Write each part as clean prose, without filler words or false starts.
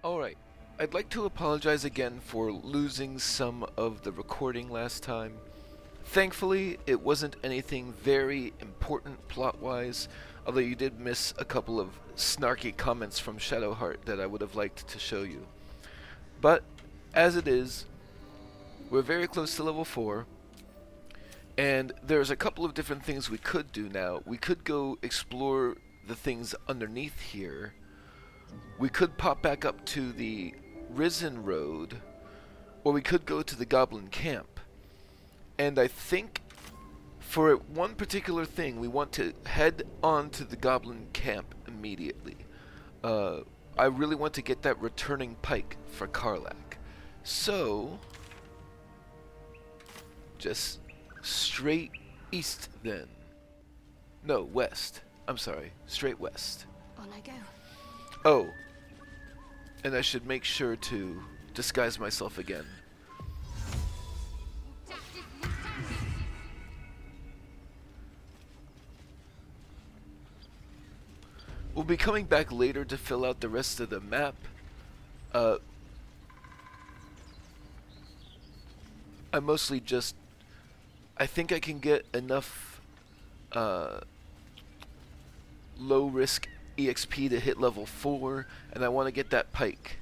Alright, I'd like to apologize again for losing some of the recording last time. Thankfully, it wasn't anything very important plot-wise, although you did miss a couple of snarky comments from Shadowheart that I would have liked to show you. But, as it is, we're very close to level 4, and there's a couple of different things we could do now. We could go explore the things underneath here. We could pop back up to the Risen Road, or we could go to the Goblin camp. And I think for one particular thing, we want to head on to the Goblin camp immediately. I really want to get that returning pike for Karlach. So, just straight east then. No, west. I'm sorry, straight west. On I go. Oh, and I should make sure to disguise myself again. We'll be coming back later to fill out the rest of the map. I mostly just... I think I can get enough low-risk EXP to hit level 4, and I want to get that pike.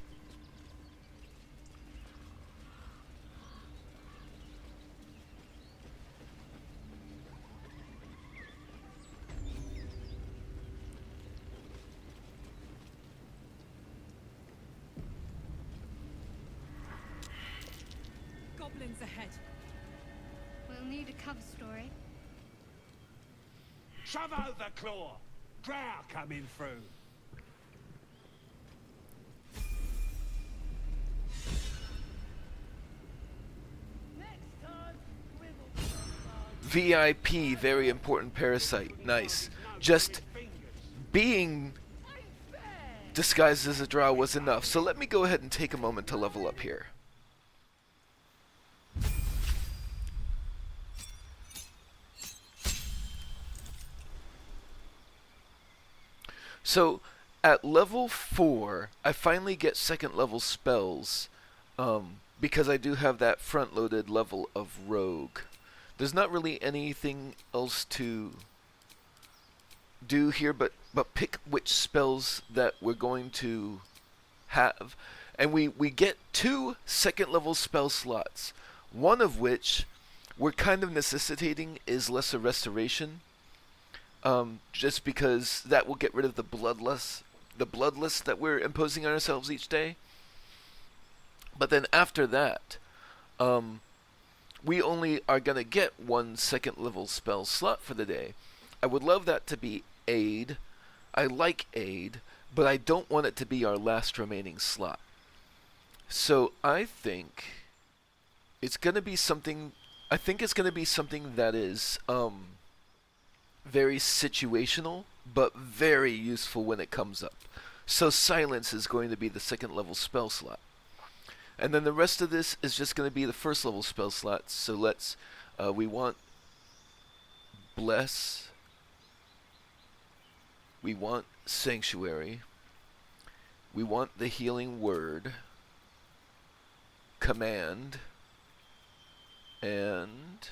Goblins ahead. We'll need a cover story. Shove out the claw! Drow coming through! VIP, very important parasite. Nice. Just being disguised as a drow was enough, so let me go ahead and take a moment to level up here. So, at level 4, I finally get second level spells, because I do have that front-loaded level of Rogue. There's not really anything else to do here but pick which spells that we're going to have. And we get 2 second level spell slots, one of which we're kind of necessitating is Lesser Restoration. Just because that will get rid of the bloodlust that we're imposing on ourselves each day. But then after that, we only are going to get 1 second level spell slot for the day. I would love that to be Aid. I like Aid, but I don't want it to be our last remaining slot. So I think it's going to be something... I think it's going to be something that is... very situational, but very useful when it comes up. So Silence is going to be the second level spell slot. And then the rest of this is just going to be the first level spell slots. So let's, we want Bless. We want Sanctuary. We want the Healing Word. Command. And...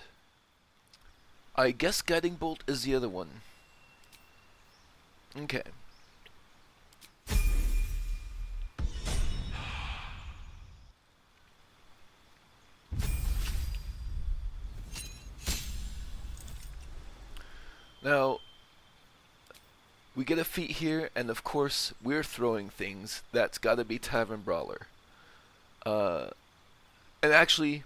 I guess Guiding Bolt is the other one. Okay. Now, we get a feat here, and of course, we're throwing things. That's gotta be Tavern Brawler. And actually...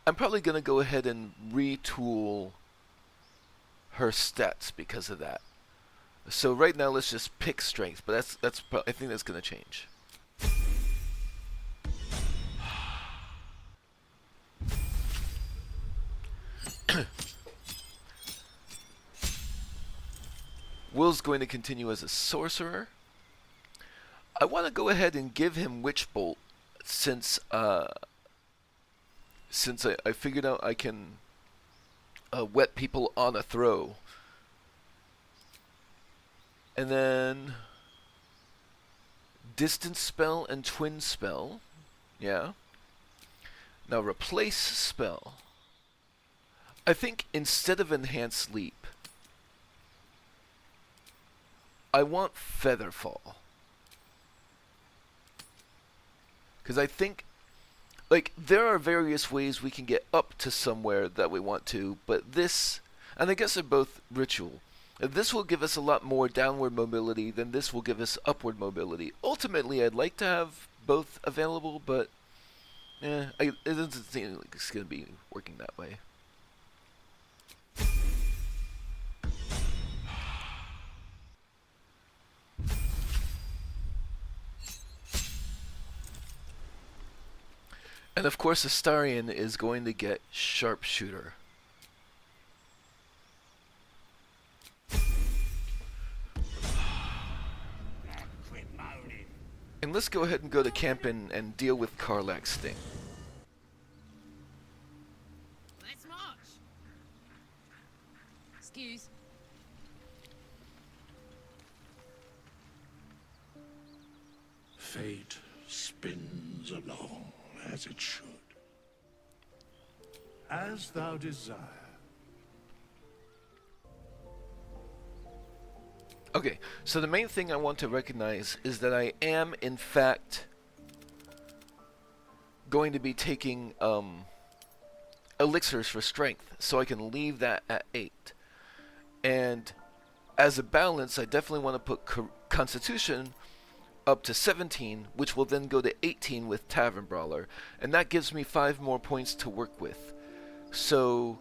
I'm probably going to go ahead and retool her stats because of that. So right now let's just pick strength, but I think that's going to change. Wyll's going to continue as a sorcerer. I want to go ahead and give him Witch Bolt since I figured out I can wet people on a throw. And then Distance spell and twin spell. Yeah. Now replace spell. I think instead of enhanced leap, I want Featherfall. Because I think, like, there are various ways we can get up to somewhere that we want to, but this, and I guess they're both ritual. This will give us a lot more downward mobility than this will give us upward mobility. Ultimately, I'd like to have both available, but it doesn't seem like it's going to be working that way. And of course, Astarion is going to get Sharpshooter. And let's go ahead and go to camp and deal with Karlach's thing. Let's march. Excuse. Fate spins along as it should. As thou desire. Okay, so the main thing I want to recognize is that I am, in fact, going to be taking elixirs for strength, so I can leave that at 8. And as a balance, I definitely want to put Constitution up to 17, which will then go to 18 with Tavern Brawler, and that gives me 5 more points to work with. So,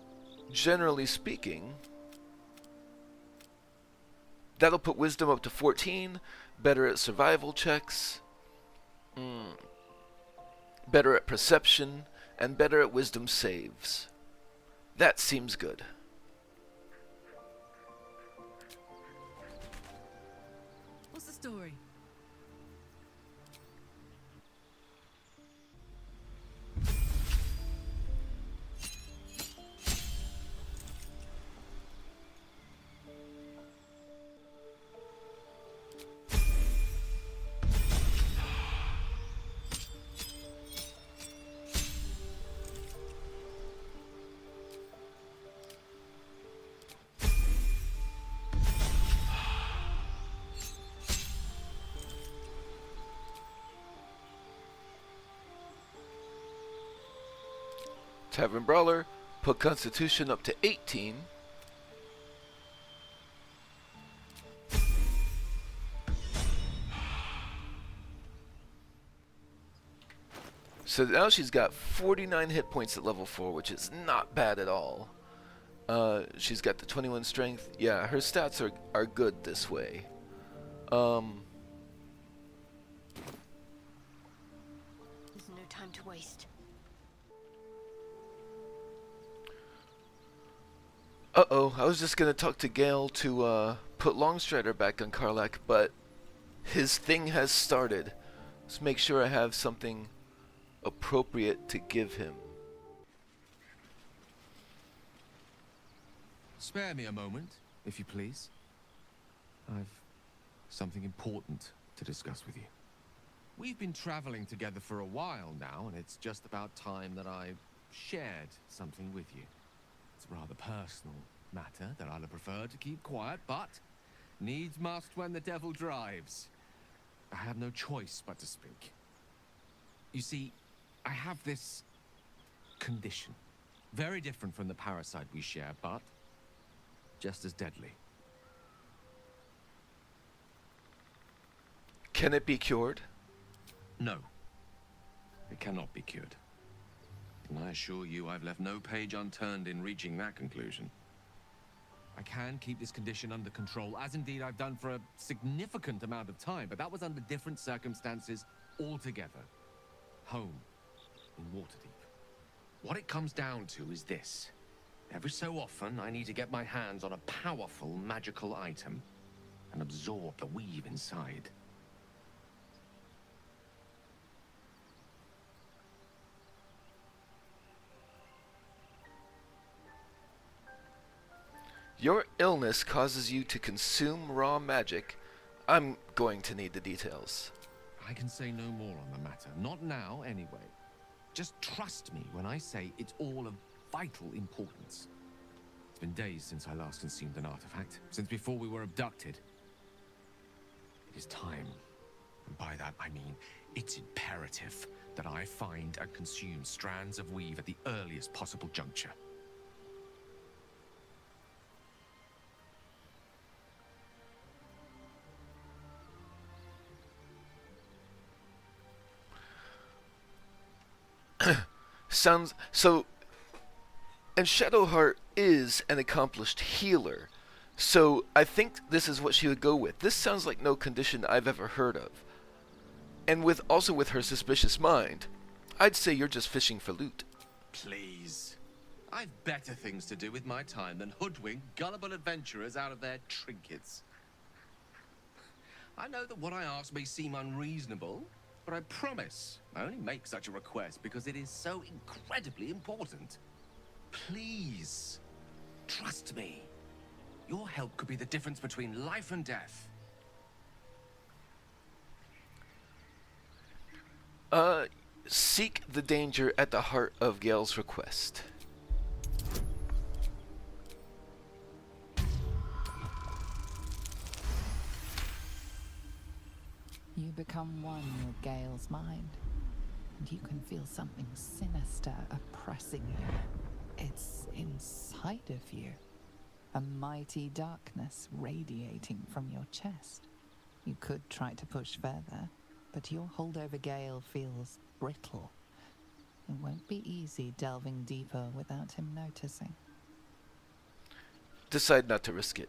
generally speaking, that'll put Wisdom up to 14, better at survival checks, better at perception, and better at wisdom saves. That seems good. What's the story? Tavern Brawler, put Constitution up to 18. So now she's got 49 hit points at level 4, which is not bad at all. She's got the 21 strength. Yeah, her stats are good this way. There's no time to waste. Uh-oh, I was just going to talk to Gale to put Longstrider back on Karlach, but his thing has started. Let's make sure I have something appropriate to give him. Spare me a moment, if you please. I've something important to discuss with you. We've been traveling together for a while now, and it's just about time that I shared something with you. It's a rather personal matter that I'd have preferred to keep quiet, but needs must when the devil drives. I have no choice but to speak. You see, I have this condition. Very different from the parasite we share, but just as deadly. Can it be cured? No. It cannot be cured. And I assure you I've left no page unturned in reaching that conclusion. I can keep this condition under control, as indeed I've done for a significant amount of time, but that was under different circumstances altogether. Home, in Waterdeep. What it comes down to is this. Every so often, I need to get my hands on a powerful magical item and absorb the weave inside. Your illness causes you to consume raw magic. I'm going to need the details. I can say no more on the matter. Not now, anyway. Just trust me when I say it's all of vital importance. It's been days since I last consumed an artifact, since before we were abducted. It is time, and by that I mean it's imperative that I find and consume strands of weave at the earliest possible juncture. Sounds so. And Shadowheart is an accomplished healer, so I think this is what she would go with. This sounds like no condition I've ever heard of. And also with her suspicious mind, I'd say you're just fishing for loot. Please. I've better things to do with my time than hoodwink gullible adventurers out of their trinkets. I know that what I ask may seem unreasonable, but I promise I only make such a request because it is so incredibly important. Please, trust me. Your help could be the difference between life and death. Seek the danger at the heart of Gale's request. You become one with Gale's mind, and you can feel something sinister oppressing you. It's inside of you, a mighty darkness radiating from your chest. You could try to push further, but your hold over Gale feels brittle. It won't be easy delving deeper without him noticing. Decide not to risk it.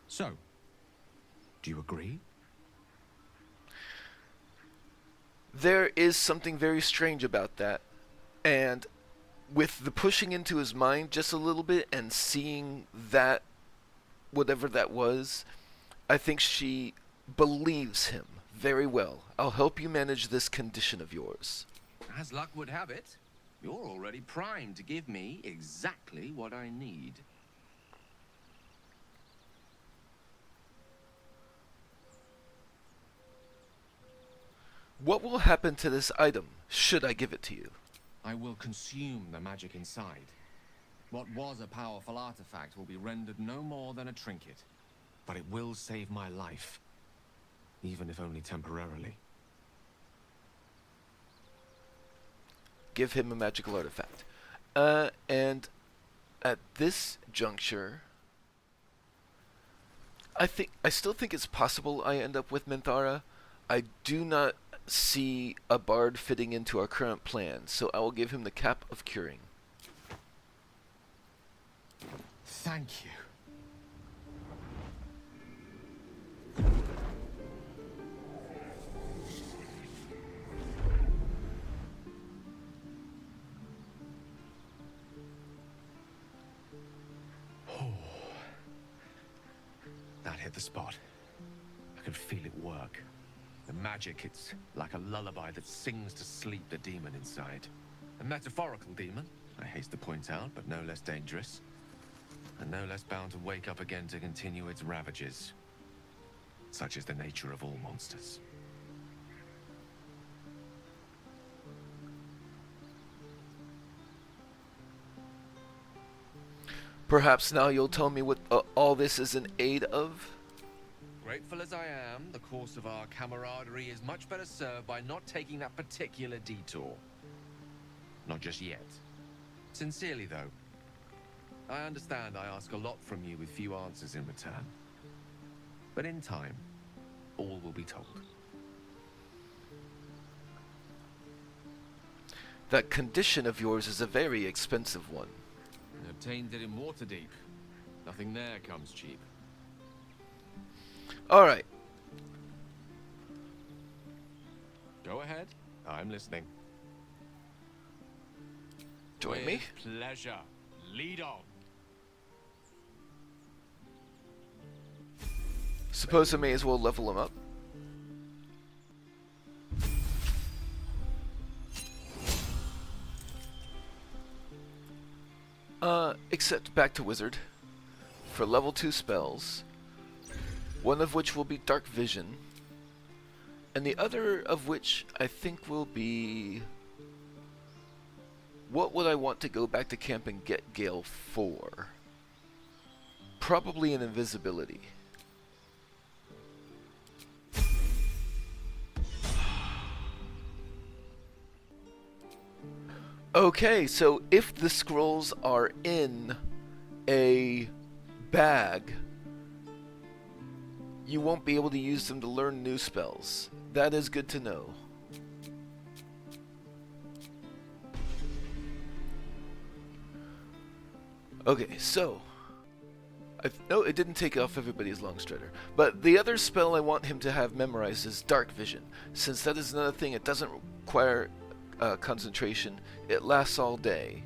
So, do you agree? There is something very strange about that, and with the pushing into his mind just a little bit and seeing that, whatever that was, I think she believes him very well. I'll help you manage this condition of yours. As luck would have it, you're already primed to give me exactly what I need. What will happen to this item, should I give it to you? I will consume the magic inside. What was a powerful artifact will be rendered no more than a trinket. But it will save my life, even if only temporarily. Give him a magical artifact. And at this juncture, I still think it's possible I end up with Minthara. I do not see a bard fitting into our current plan, so I will give him the cap of curing. Thank you. That hit the spot. I could feel it work. The magic, it's like a lullaby that sings to sleep the demon inside. A metaphorical demon, I haste to point out, but no less dangerous. And no less bound to wake up again to continue its ravages. Such is the nature of all monsters. Perhaps now you'll tell me what all this is in aid of? Grateful as I am, the course of our camaraderie is much better served by not taking that particular detour. Not just yet. Sincerely, though. I understand I ask a lot from you with few answers in return. But in time, all will be told. That condition of yours is a very expensive one. I obtained it in Waterdeep. Nothing there comes cheap. Alright. Go ahead. I'm listening. Join me? With pleasure. Lead on. Suppose I may as well level him up. Except back to Wizard. For level 2 spells. One of which will be Dark Vision. And the other of which I think will be... What would I want to go back to camp and get Gale for? Probably an invisibility. Okay, so if the scrolls are in a bag, you won't be able to use them to learn new spells. That is good to know. Okay, so... No, it didn't take off everybody's long strider. But the other spell I want him to have memorized is Dark Vision. Since that is another thing, it doesn't require concentration. It lasts all day.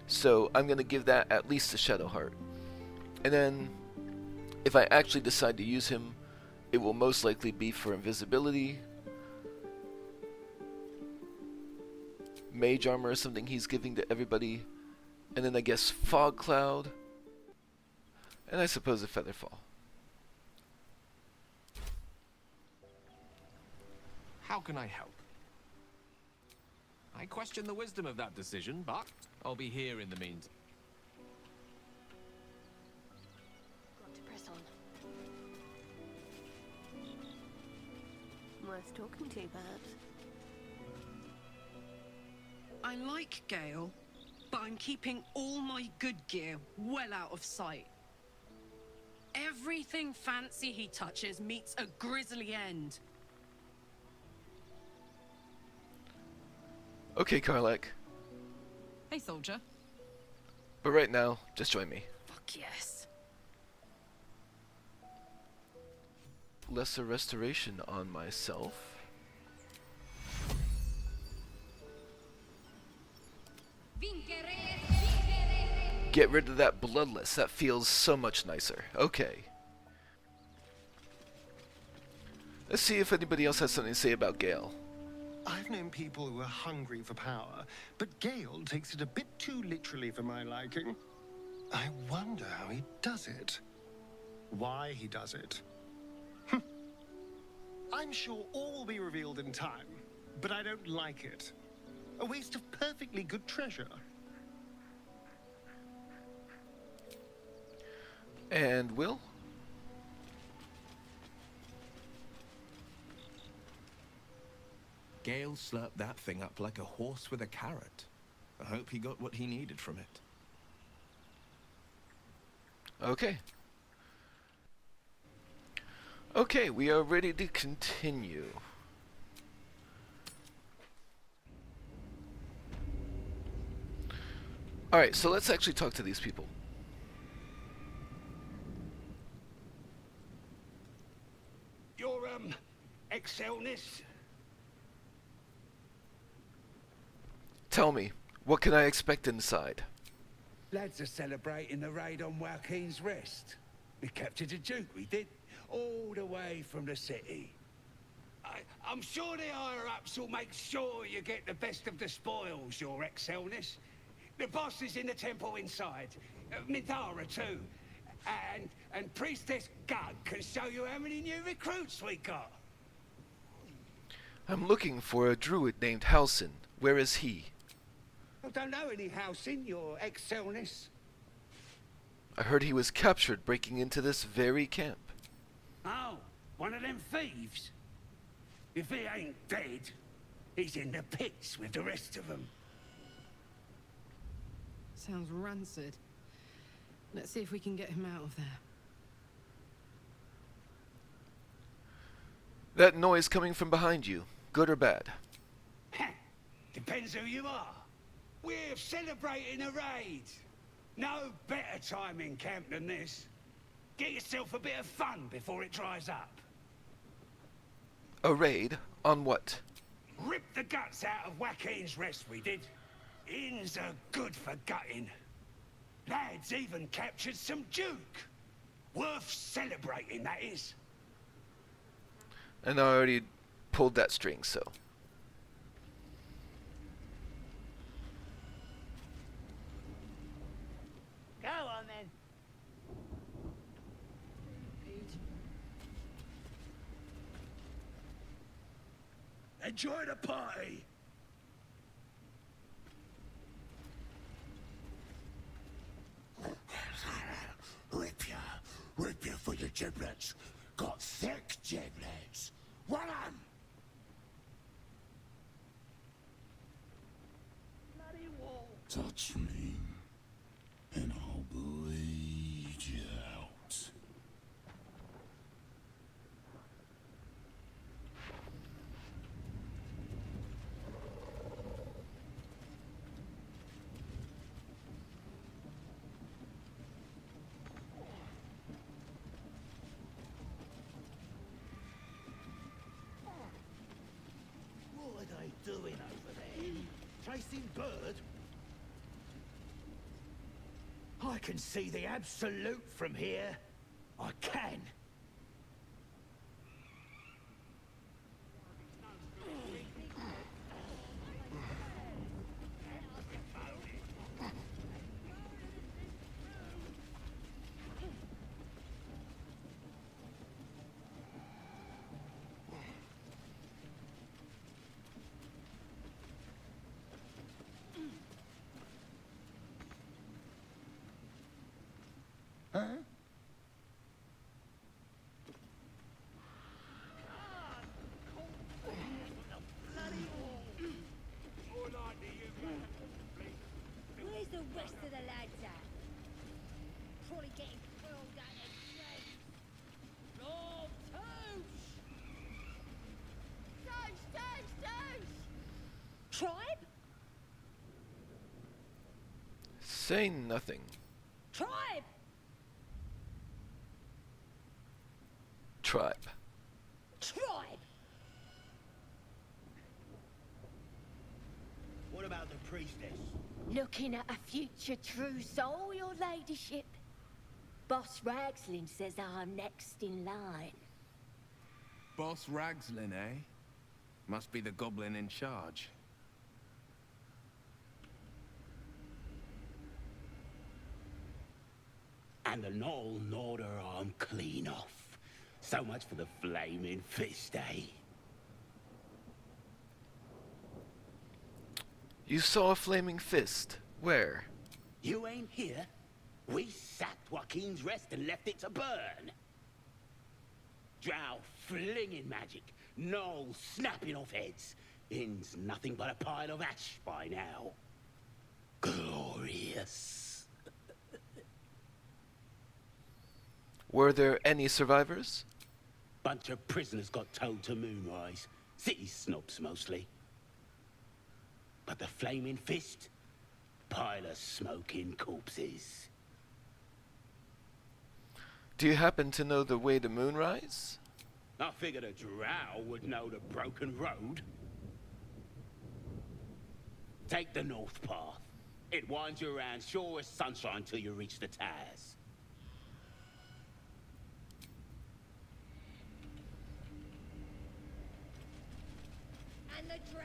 So I'm going to give that at least to Shadowheart. And then, if I actually decide to use him, it will most likely be for invisibility. Mage Armor is something he's giving to everybody. And then I guess Fog Cloud. And I suppose a Featherfall. How can I help? I question the wisdom of that decision, but I'll be here in the meantime. Got to press on. Worth talking to, perhaps. I like Gale, but I'm keeping all my good gear well out of sight. Everything fancy he touches meets a grisly end. Okay, Karlach. Hey, soldier. But right now, just join me. Fuck yes. Lesser restoration on myself. Get rid of that bloodless. That feels so much nicer. Okay. Let's see if anybody else has something to say about Gale. I've known people who are hungry for power, but Gale takes it a bit too literally for my liking. I wonder how he does it. Why he does it. I'm sure all will be revealed in time, but I don't like it. A waste of perfectly good treasure. And Wyll? Gale slurped that thing up like a horse with a carrot. I hope he got what he needed from it. Okay. Okay, we are ready to continue. Alright, so let's actually talk to these people. Your, Excelness? Tell me, what can I expect inside? Lads are celebrating the raid on Waukeen's Rest. We captured a Duke, we did, all the way from the city. I'm sure the higher-ups will make sure you get the best of the spoils, Your Excelness. The boss is in the temple inside. Midara too. And Priestess Gut can show you how many new recruits we got. I'm looking for a druid named Halsin. Where is he? I don't know any house in Your Excelness. I heard he was captured breaking into this very camp. Oh, one of them thieves? If he ain't dead, he's in the pits with the rest of them. Sounds rancid. Let's see if we can get him out of there. That noise coming from behind you, good or bad? Depends who you are. We're celebrating a raid. No better time in camp than this. Get yourself a bit of fun before it dries up. A raid? On what? Ripped the guts out of Waukeen's Rest, we did. Inns are good for gutting. Lads even captured some Duke. Worth celebrating, that is. And I already pulled that string, so... Go on then. Enjoy the party! Rip you for your giblets. Got thick giblets. One on! Touch me, and I'll bleed you out. What are they doing over there? Chasing bird? I can see the absolute from here. I can. Huh? Where's the rest of the lads at? Probably getting curled out of graves. Oh, Toosh! Tribe? Say nothing. Tribe! Tribe. Tribe! What about the priestess? Looking at a future true soul, your ladyship. Boss Ragslin says I'm next in line. Boss Ragslin, eh? Must be the goblin in charge. And the Knoll gnawed her arm clean off. So much for the flaming fist, eh? You saw a flaming fist. Where? You ain't here? We sacked Waukeen's Rest and left it to burn. Drow flinging magic, Knoll snapping off heads. Inn's nothing but a pile of ash by now. Glorious. Were there any survivors? Bunch of prisoners got towed to Moonrise. City snobs mostly. But the flaming fist? Pile of smoking corpses. Do you happen to know the way to Moonrise? I figured a drow would know the broken road. Take the north path. It winds you around sure as sunshine till you reach the Taz. And the drow?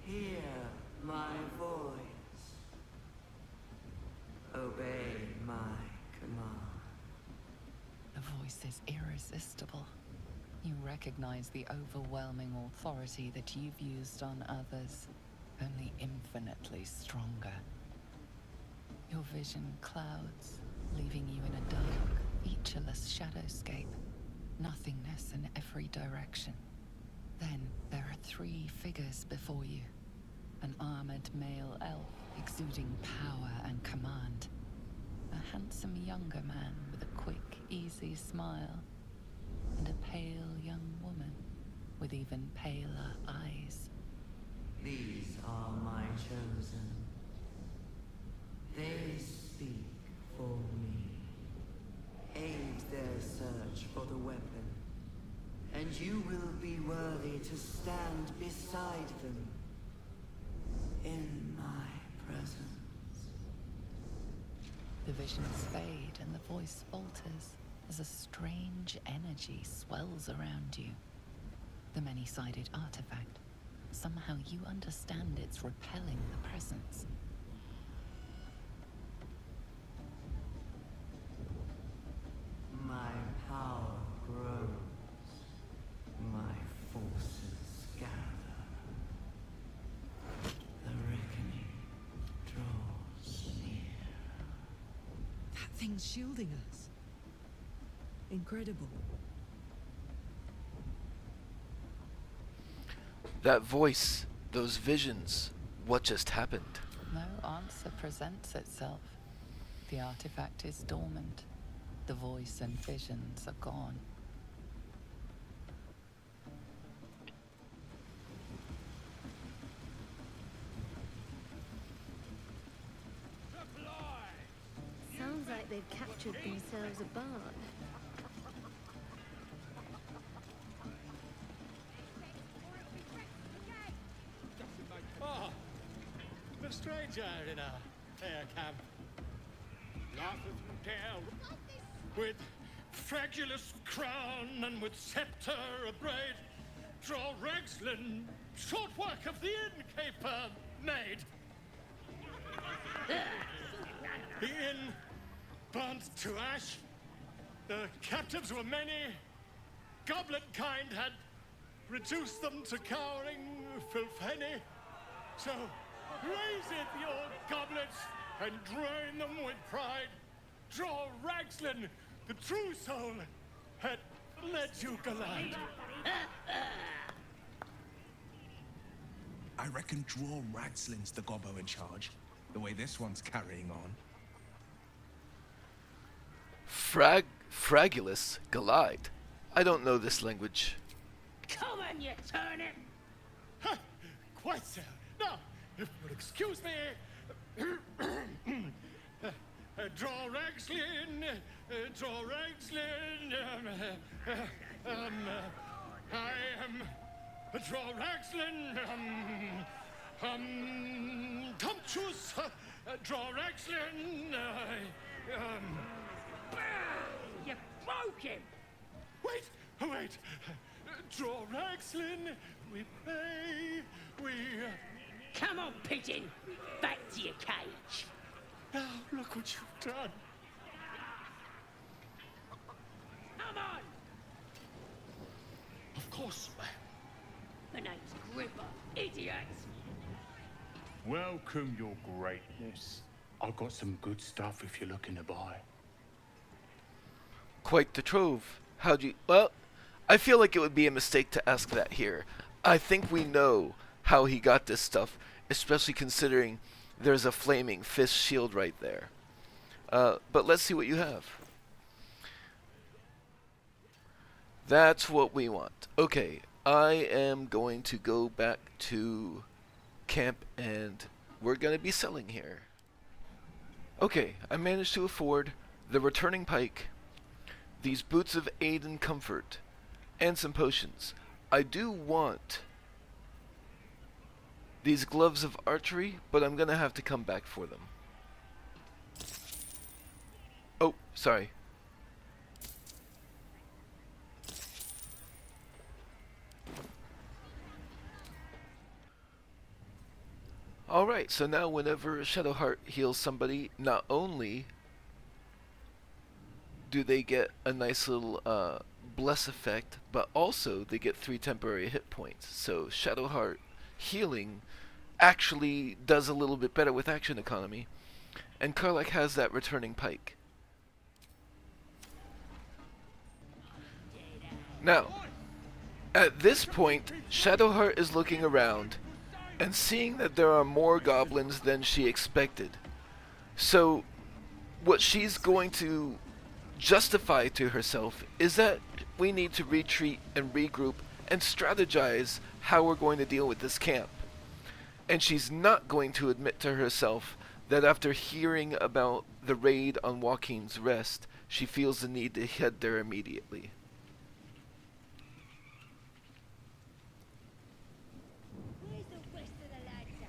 Hear my voice. Obey my command. The voice is irresistible. You recognize the overwhelming authority that you've used on others, only infinitely stronger. Your vision clouds, leaving you in a dark, featureless shadowscape. Nothingness in every direction. Then there are three figures before you. An armored male elf exuding power and command. A handsome younger man with a quick, easy smile. And a pale young woman with even paler eyes. These are my chosen. They speak for me. Aid their search for the weapon, and you will be worthy to stand beside them. in my presence. The visions fade and the voice falters as a strange energy swells around you. The many-sided artifact. Somehow you understand it's repelling the presence. My power grows. My forces gather. The reckoning draws near. That thing's shielding us. Incredible. That voice, those visions, what just happened? No answer presents itself. The artifact is dormant. The voice and visions are gone. Sounds like they've captured themselves a barn. Oh, the stranger in a fair camp. Laugheth and tale, with fragulous crown and with sceptre abraid, draw Ragslin, short work of the innkeeper made. The inn burnt to ash. The captives were many. Goblin kind had reduced them to cowering filfenny. So raise it, your goblets, and drain them with pride. Draw Ragslin, the true soul, had led you glide. I reckon Draw Ragslin's the gobbo in charge, the way this one's carrying on. Fragulous Glide. I don't know this language. Come on, you turnip! Huh, quite so. Now, if you'll excuse me, draw Ragslin, I am draw Ragslin, Tumptuous, draw Ragslin, you broke him! Wait, draw Ragslin, we pay, we... Come on, pigeon! Back to your cage! Now, look what you've done. Come on! Of course, ma'am. The name's Gripper, idiot! Welcome, your greatness. I've got some good stuff if you're looking to buy. Quite the trove. How'd you... Well, I feel like it would be a mistake to ask that here. I think we know how he got this stuff, especially considering there's a flaming fist shield right there. But let's see what you have. That's what we want. Okay, I am going to go back to camp and we're going to be selling here. Okay, I managed to afford the returning pike, these boots of aid and comfort, and some potions. I do want these gloves of archery, but I'm gonna have to come back for them. Oh, sorry. Alright, so now whenever Shadowheart heals somebody, not only do they get a nice little bless effect, but also they get 3 temporary hit points. So Shadowheart healing actually does a little bit better with action economy, and Karlach has that returning pike. Now, at this point, Shadowheart is looking around and seeing that there are more goblins than she expected. So what she's going to justify to herself is that we need to retreat and regroup and strategize how we're going to deal with this camp. And she's not going to admit to herself that after hearing about the raid on Waukeen's Rest, she feels the need to head there immediately. Where's the rest of the lads at?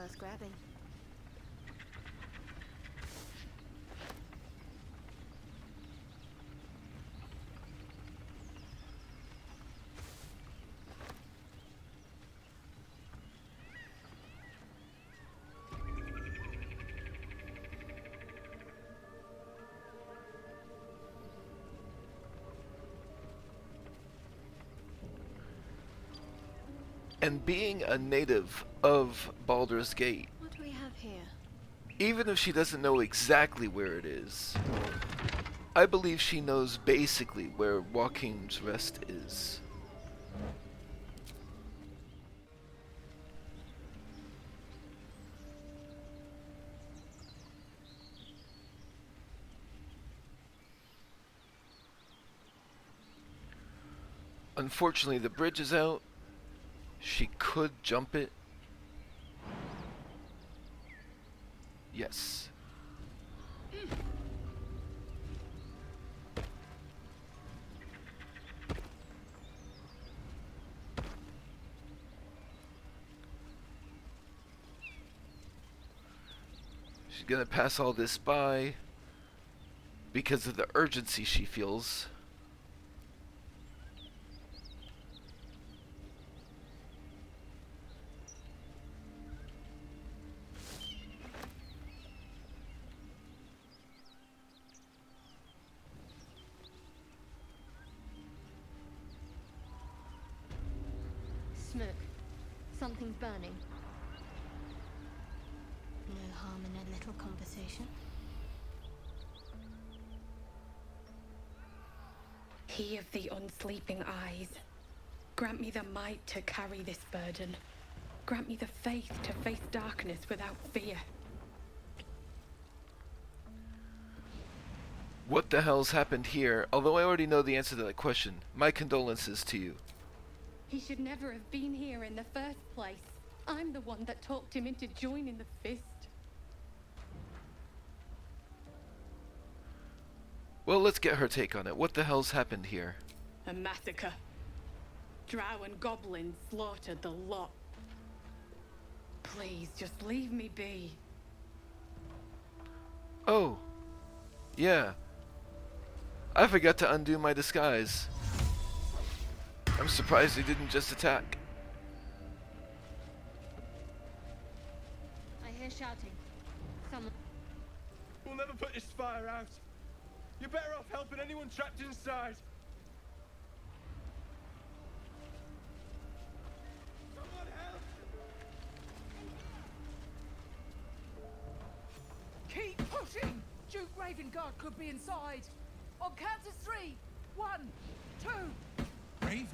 worth grabbing. And being a native of Baldur's Gate, What do we have here? even if she doesn't know exactly where it is, I believe she knows basically where Waukeen's Rest is. Unfortunately, the bridge is out. She could jump it. Yes. She's gonna pass all this by because of the urgency she feels. Smoke. Something's burning. No harm in a little conversation. He of the unsleeping eyes, grant me the might to carry this burden. Grant me the faith to face darkness without fear. What the hell's happened here? Although I already know the answer to that question, my condolences to you. He should never have been here in the first place. I'm the one that talked him into joining the Fist. Well, let's get her take on it. What the hell's happened here? A massacre. Drow and Goblins slaughtered the lot. Please, just leave me be. Oh. Yeah. I forgot to undo my disguise. I'm surprised he didn't just attack. I hear shouting. Someone. We'll never put this fire out. You're better off helping anyone trapped inside. Someone help! Keep pushing! Duke Ravengard could be inside. On count of 3. 1, 2. Ravengard?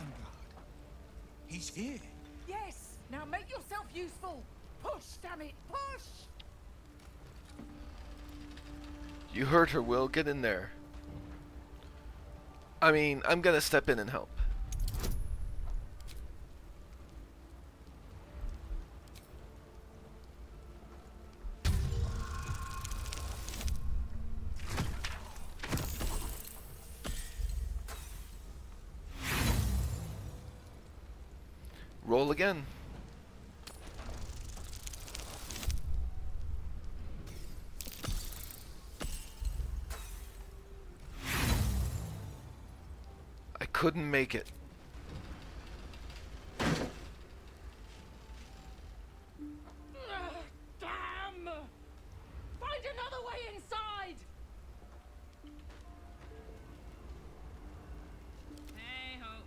He's here. Yes! Now make yourself useful! Push, damn it! Push! You heard her, Wyll. Get in there. I mean, I'm gonna step in and help. Roll again. I couldn't make it. Damn! Find another way inside! Hey ho.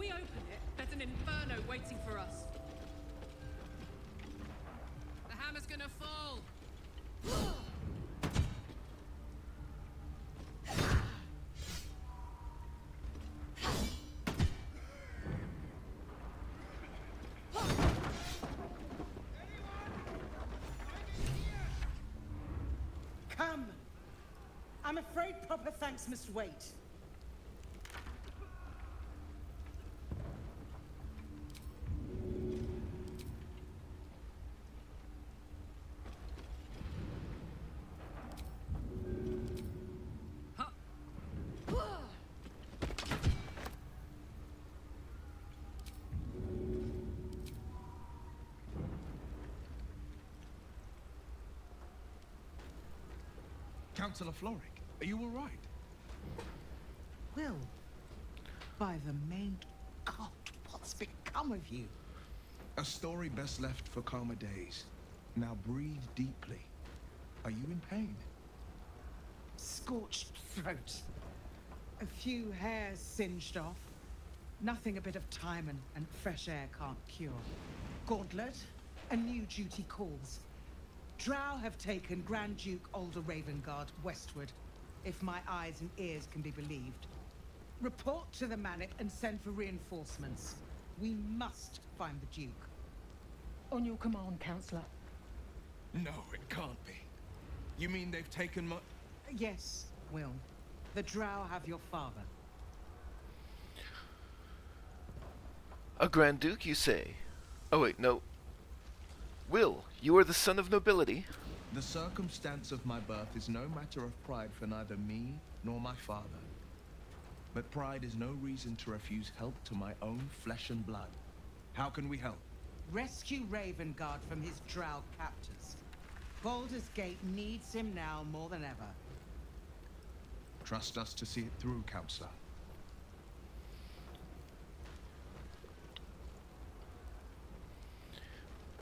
we open it, there's an inferno waiting for us. The hammer's gonna fall. Come! I'm afraid proper thanks must wait. Counsellor Floric, are you all right? Wyll, by the main God, what's become of you? A story best left for calmer days. Now breathe deeply. Are you in pain? Scorched throat. A few hairs singed off. Nothing a bit of time and fresh air can't cure. Gauntlet, a new duty calls. Drow have taken Grand Duke Alder Ravengard westward, if my eyes and ears can be believed. Report to the Manic and send for reinforcements. We must find the Duke. On your command, Counsellor. No, it can't be. You mean they've taken my... Yes, Wyll. The Drow have your father. A Grand Duke, you say? Oh wait, no. Wyll, you are the son of nobility. The circumstance of my birth is no matter of pride for neither me nor my father. But pride is no reason to refuse help to my own flesh and blood. How can we help? Rescue Ravengard from his Drow captors. Baldur's Gate needs him now more than ever. Trust us to see it through, Counsellor.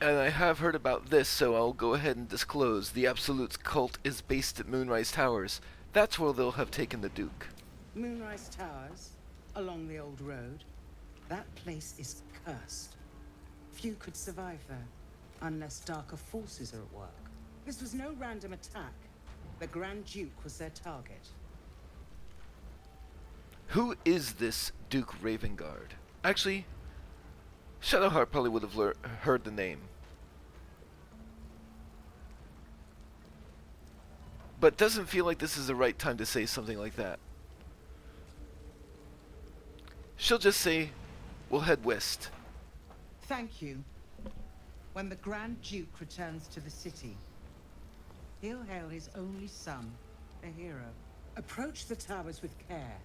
And I have heard about this, so I'll go ahead and disclose. The Absolute's cult is based at Moonrise Towers. That's where they'll have taken the Duke. Moonrise Towers, along the old road. That place is cursed. Few could survive there, unless darker forces are at work. This was no random attack. The Grand Duke was their target. Who is this Duke Ravengard? Actually, Shadowheart probably would have heard the name. But doesn't feel like this is the right time to say something like that. She'll just say, we'll head west. Thank you. When the Grand Duke returns to the city, he'll hail his only son, a hero. Approach the towers with care.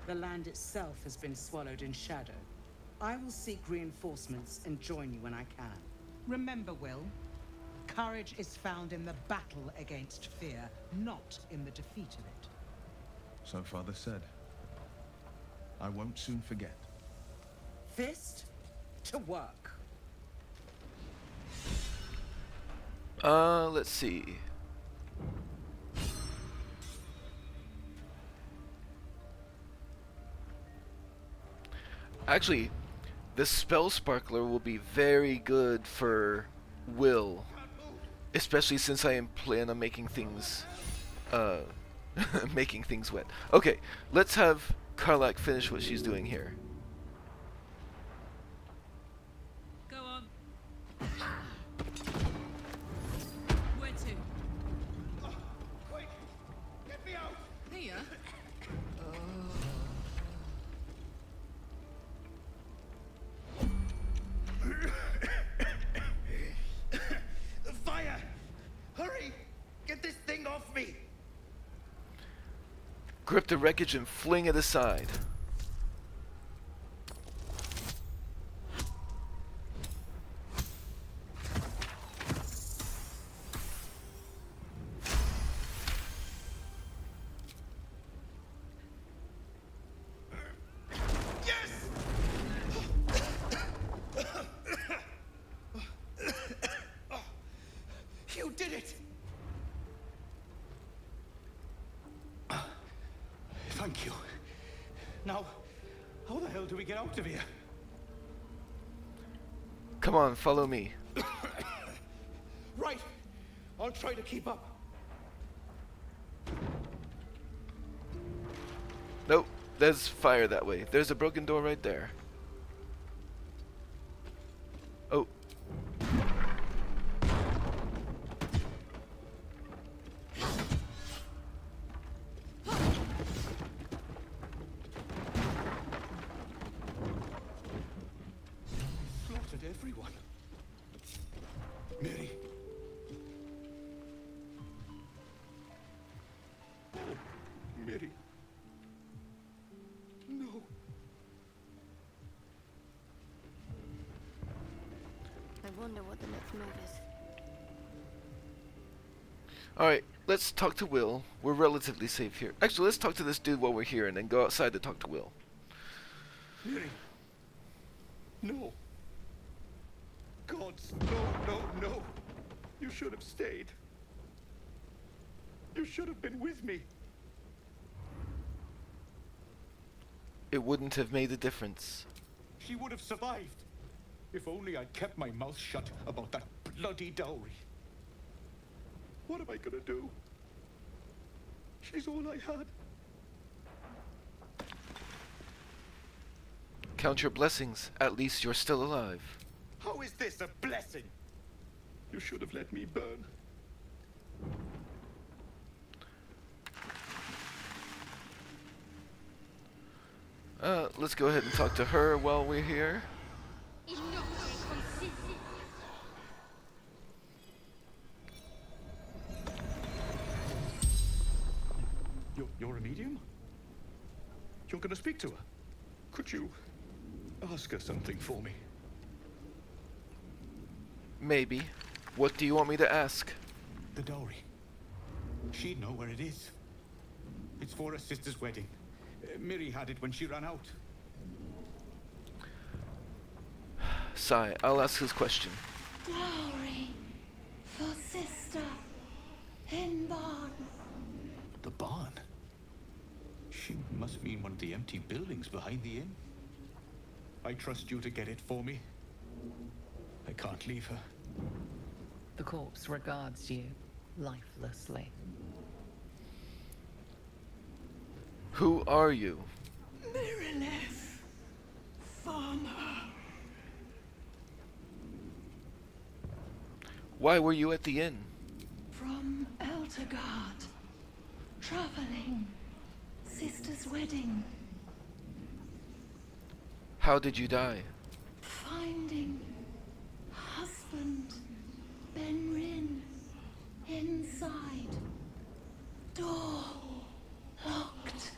The land itself has been swallowed in shadow. I will seek reinforcements and join you when I can. Remember, Wyll, courage is found in the battle against fear, not in the defeat of it. So Father said. I won't soon forget. Fist to work. Let's see. Actually, the Spell Sparkler will be very good for Wyll, especially since I am planning on making things, making things wet. Okay, let's have Karlach finish what she's doing here. Go on. Where to? Quick! Get me out! Here? Fire! Hurry! Get this thing off me! Grip the wreckage and fling it aside. You did it! Thank you. Now, How the hell do we get out of here? Come on, follow me. Right! I'll try to keep up. Nope, there's fire that way. There's a broken door right there. Oh. Slaughtered everyone. Mary. Oh, Mary. No. I wonder what the next move is. Alright, let's talk to Wyll. We're relatively safe here. Actually, let's talk to this dude while we're here and then go outside to talk to Wyll. Mary. No. Gods, no, no, no. You should have stayed. You should have been with me. It wouldn't have made a difference. She would have survived. If only I'd kept my mouth shut about that bloody dowry. What am I gonna do? She's all I had. Count your blessings. At least you're still alive. How is this a blessing? You should have let me burn. Let's go ahead and talk to her while we're here. You're a medium? You're gonna speak to her? Could you ask her something for me? Maybe. What do you want me to ask? The dowry. She'd know where it is. It's for her sister's wedding. Miri had it when she ran out. Sigh, I'll ask his question. Dowry for sister in barn. The barn? She must mean one of the empty buildings behind the inn. I trust you to get it for me. I can't leave her. The corpse regards you lifelessly. Who are you? Mirileth, farmer. Why were you at the inn? From Eltergard. Traveling. Sister's wedding. How did you die? Finding husband Benryn inside. Door locked.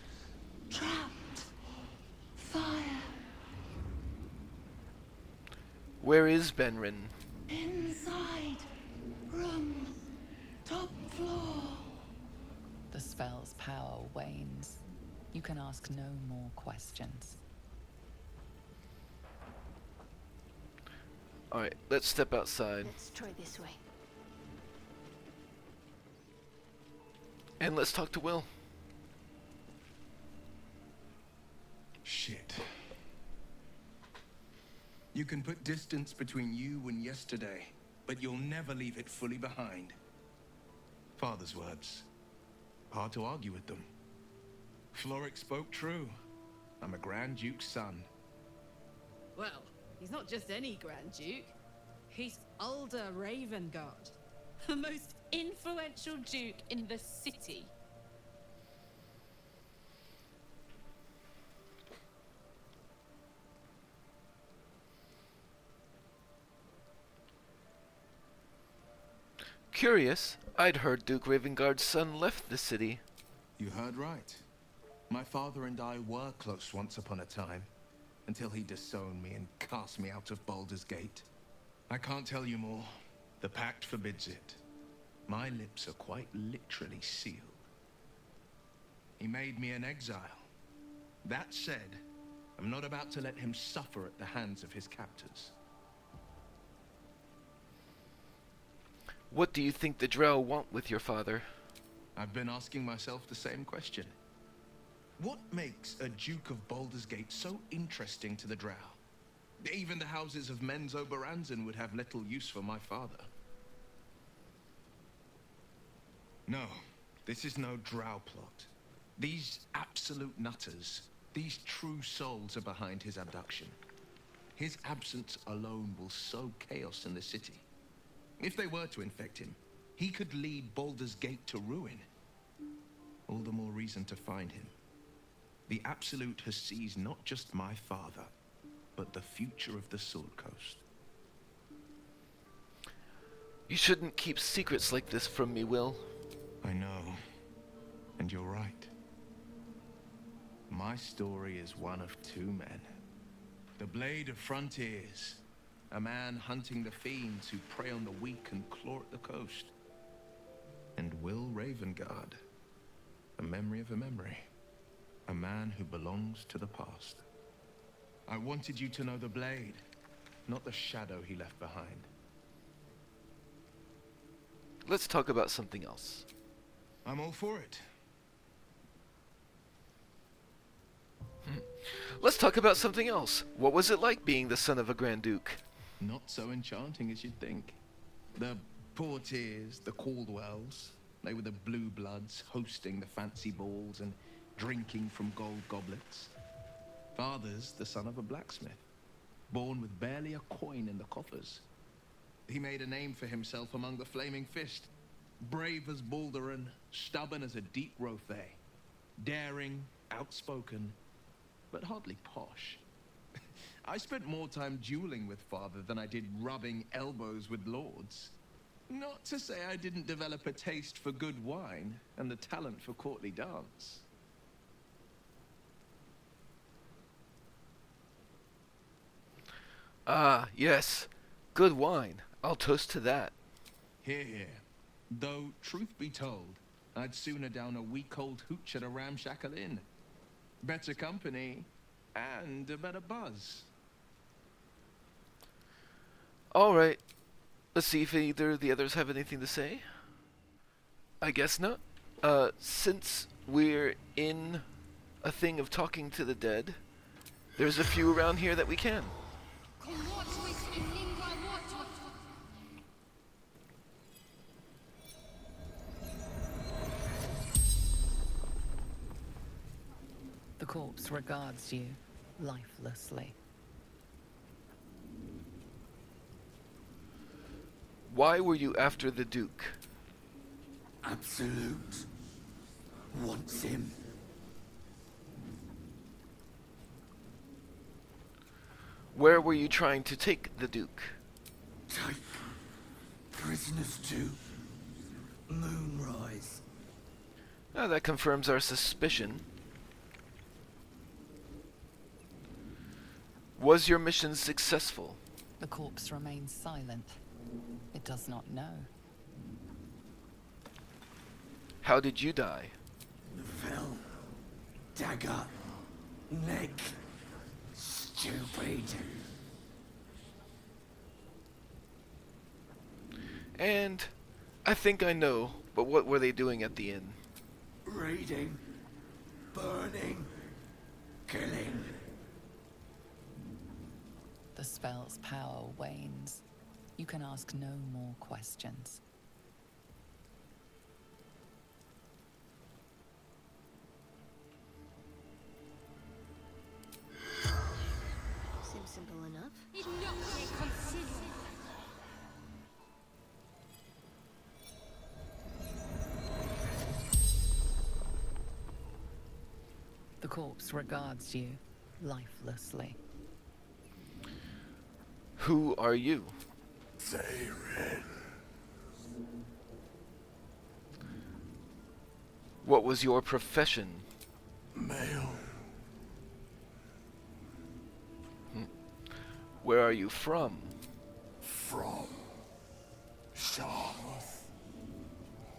Trapped. Fire. Where is Benryn? Inside. Room. Top floor. The spell's power wanes. You can ask no more questions. Alright, let's step outside. Let's try this way. And let's talk to Wyll. Shit. You can put distance between you and yesterday, but you'll never leave it fully behind. Father's words. Hard to argue with them. Floric spoke true. I'm a Grand Duke's son. Well, he's not just any Grand Duke. He's Ulder Ravengard, the most influential Duke in the city. Curious. I'd heard Duke Ravengard's son left the city. You heard right. My father and I were close once upon a time, until he disowned me and cast me out of Baldur's Gate. I can't tell you more. The pact forbids it. My lips are quite literally sealed. He made me an exile. That said, I'm not about to let him suffer at the hands of his captors. What do you think the Drow want with your father? I've been asking myself the same question. What makes a Duke of Baldur's Gate so interesting to the Drow? Even the houses of Menzo Baranzan would have little use for my father. No, this is no Drow plot. These absolute nutters, these true souls are behind his abduction. His absence alone will sow chaos in the city. If they were to infect him, he could lead Baldur's Gate to ruin. All the more reason to find him. The Absolute has seized not just my father, but the future of the Sword Coast. You shouldn't keep secrets like this from me, Wyll. I know, and you're right. My story is one of two men. The Blade of Frontiers, a man hunting the fiends who prey on the weak and claw at the coast. And Wyll Ravengard, a memory of a memory. A man who belongs to the past. I wanted you to know the Blade, not the shadow he left behind. Let's talk about something else. I'm all for it. Let's talk about something else. What was it like being the son of a Grand Duke? Not so enchanting as you'd think. The Portiers, the Caldwells, they were the blue bloods hosting the fancy balls and drinking from gold goblets. Father's the son of a blacksmith, born with barely a coin in the coffers. He made a name for himself among the Flaming Fist. Brave as Balduran, stubborn as a deep Rothay. Daring, outspoken, but hardly posh. I spent more time dueling with father than I did rubbing elbows with lords. Not to say I didn't develop a taste for good wine and the talent for courtly dance. Ah, yes. Good wine. I'll toast to that. Hear, hear. Though, truth be told, I'd sooner down a week-old hooch at a ramshackle inn. Better company, and a better buzz. Alright. Let's see if either of the others have anything to say. I guess not. Since we're in a thing of talking to the dead, there's a few around here that we can. The corpse regards you lifelessly. Why were you after the Duke? Absolute wants him. Where were you trying to take the Duke? Take prisoners to Moonrise. Ah, that confirms our suspicion. Was your mission successful? The corpse remains silent. It does not know. How did you die? Fell. Dagger. Neck. Stupid. And I think I know, but what were they doing at the inn? Reading. Burning. Killing. The spell's power wanes. You can ask no more questions. Seems simple enough. The corpse regards you lifelessly. Who are you? Zayrin. What was your profession? Male. Where are you from? From Shar.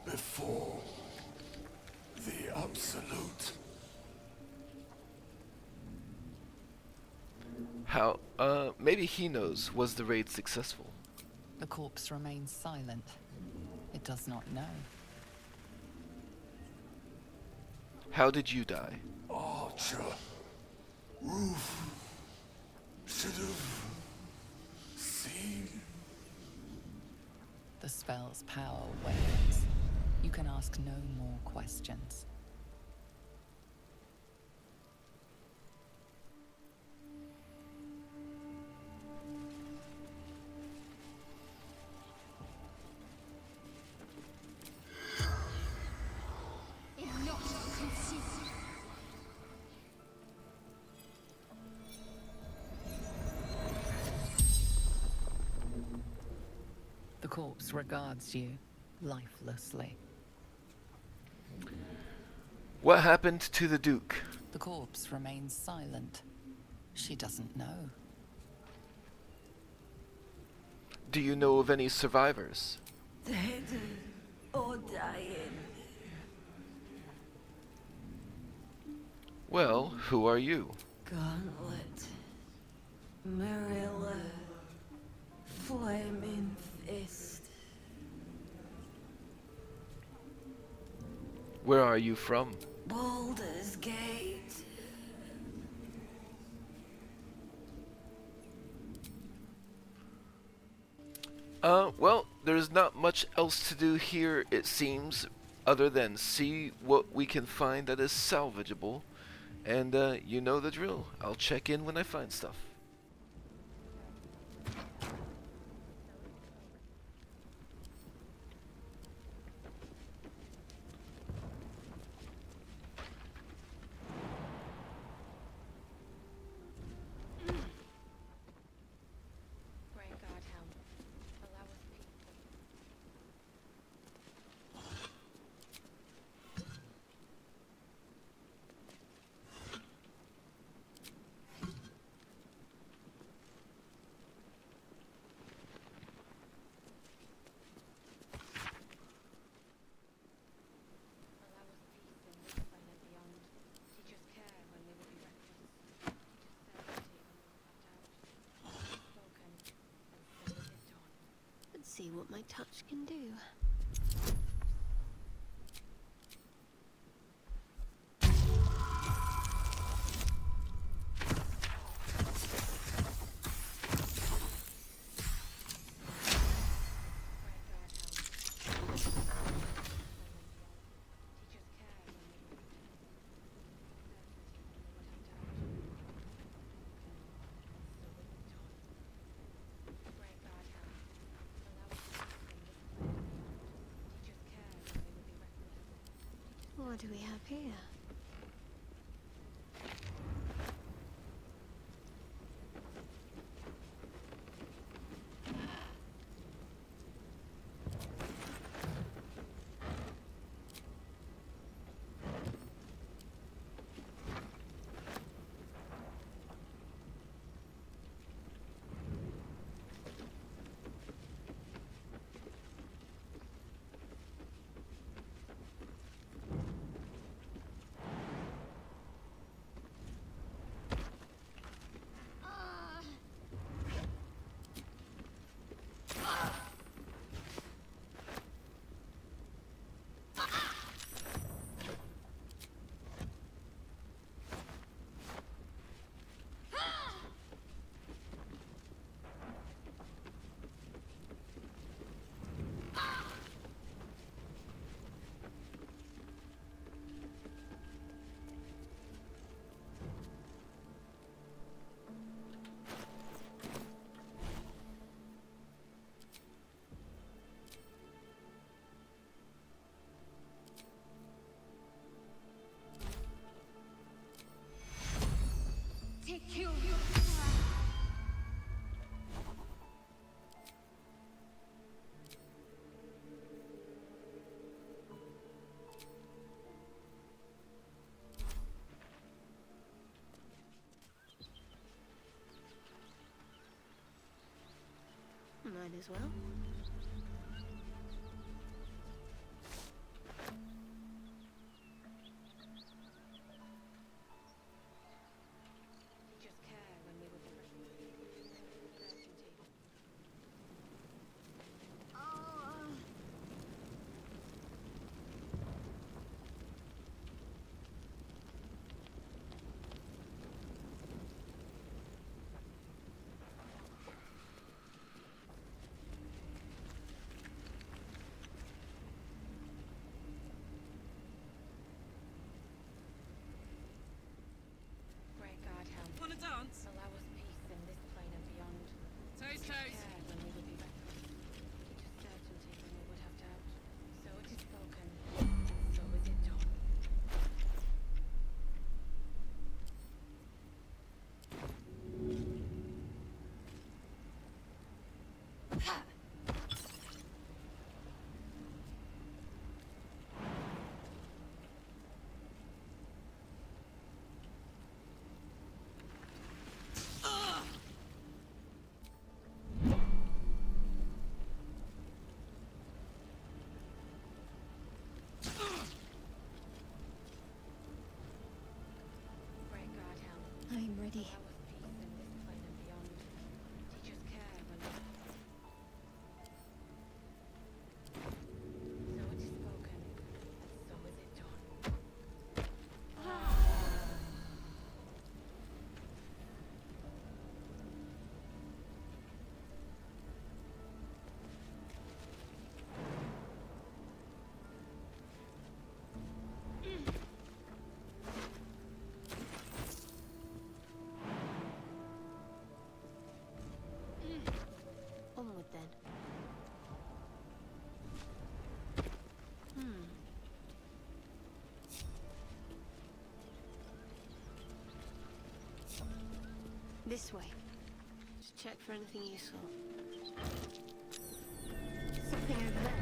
Before the Absolute. How, maybe he knows. Was the raid successful? The corpse remains silent. It does not know. How did you die? I Watcher. Roof. Should have seen. The spell's power wanes. You can ask no more questions. The corpse regards you lifelessly. What happened to the Duke? The corpse remains silent. She doesn't know. Do you know of any survivors? Dead or dying. Well, who are you? Gauntlet. Mirileth. Flaming Fist. Where are you from? Baldur's Gate. Well, there's not much else to do here, it seems, other than see what we can find that is salvageable. And, you know the drill. I'll check in when I find stuff. See what my touch can do. What do we have here? Might as well. lady. Onward then. This way. Just check for anything useful. Something over there.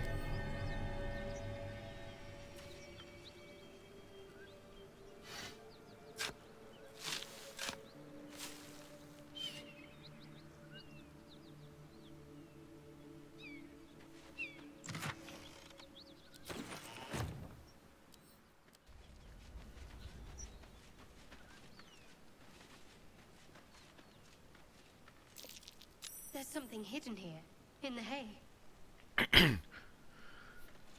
There's something hidden here, in the hay.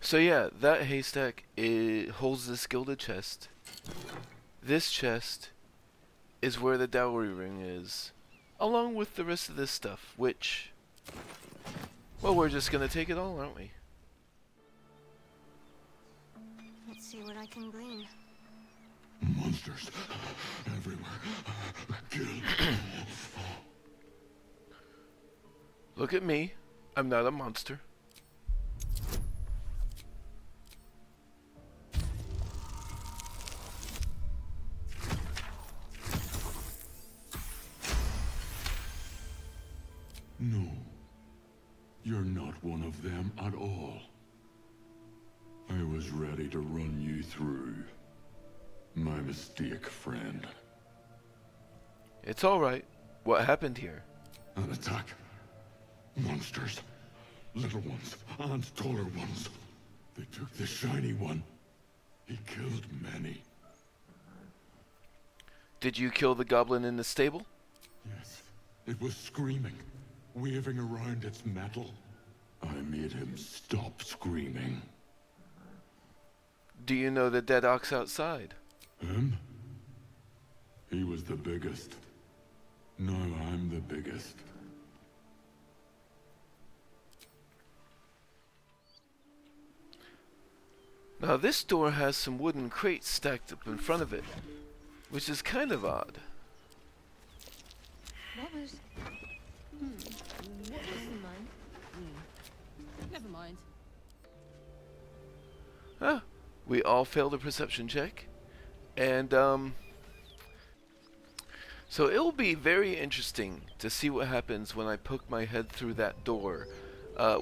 So yeah, that haystack holds this gilded chest. This chest is where the dowry ring is, along with the rest of this stuff, which, well, we're just gonna take it all, aren't we? Let's see what I can glean. Monsters everywhere. Kill. Look at me. I'm not a monster. No. You're not one of them at all. I was ready to run you through. My mistake, friend. It's alright. What happened here? An attack. Monsters. Little ones and taller ones. They took the shiny one. He killed many. Did you kill the goblin in the stable? Yes. It was screaming, waving around its metal. I made him stop screaming. Do you know the dead ox outside? Him? He was the biggest. Now I'm the biggest. Now this door has some wooden crates stacked up in front of it, which is kind of odd. What was... What was in mine? Never mind. Ah, we all failed a perception check. And, so it'll be very interesting to see what happens when I poke my head through that door,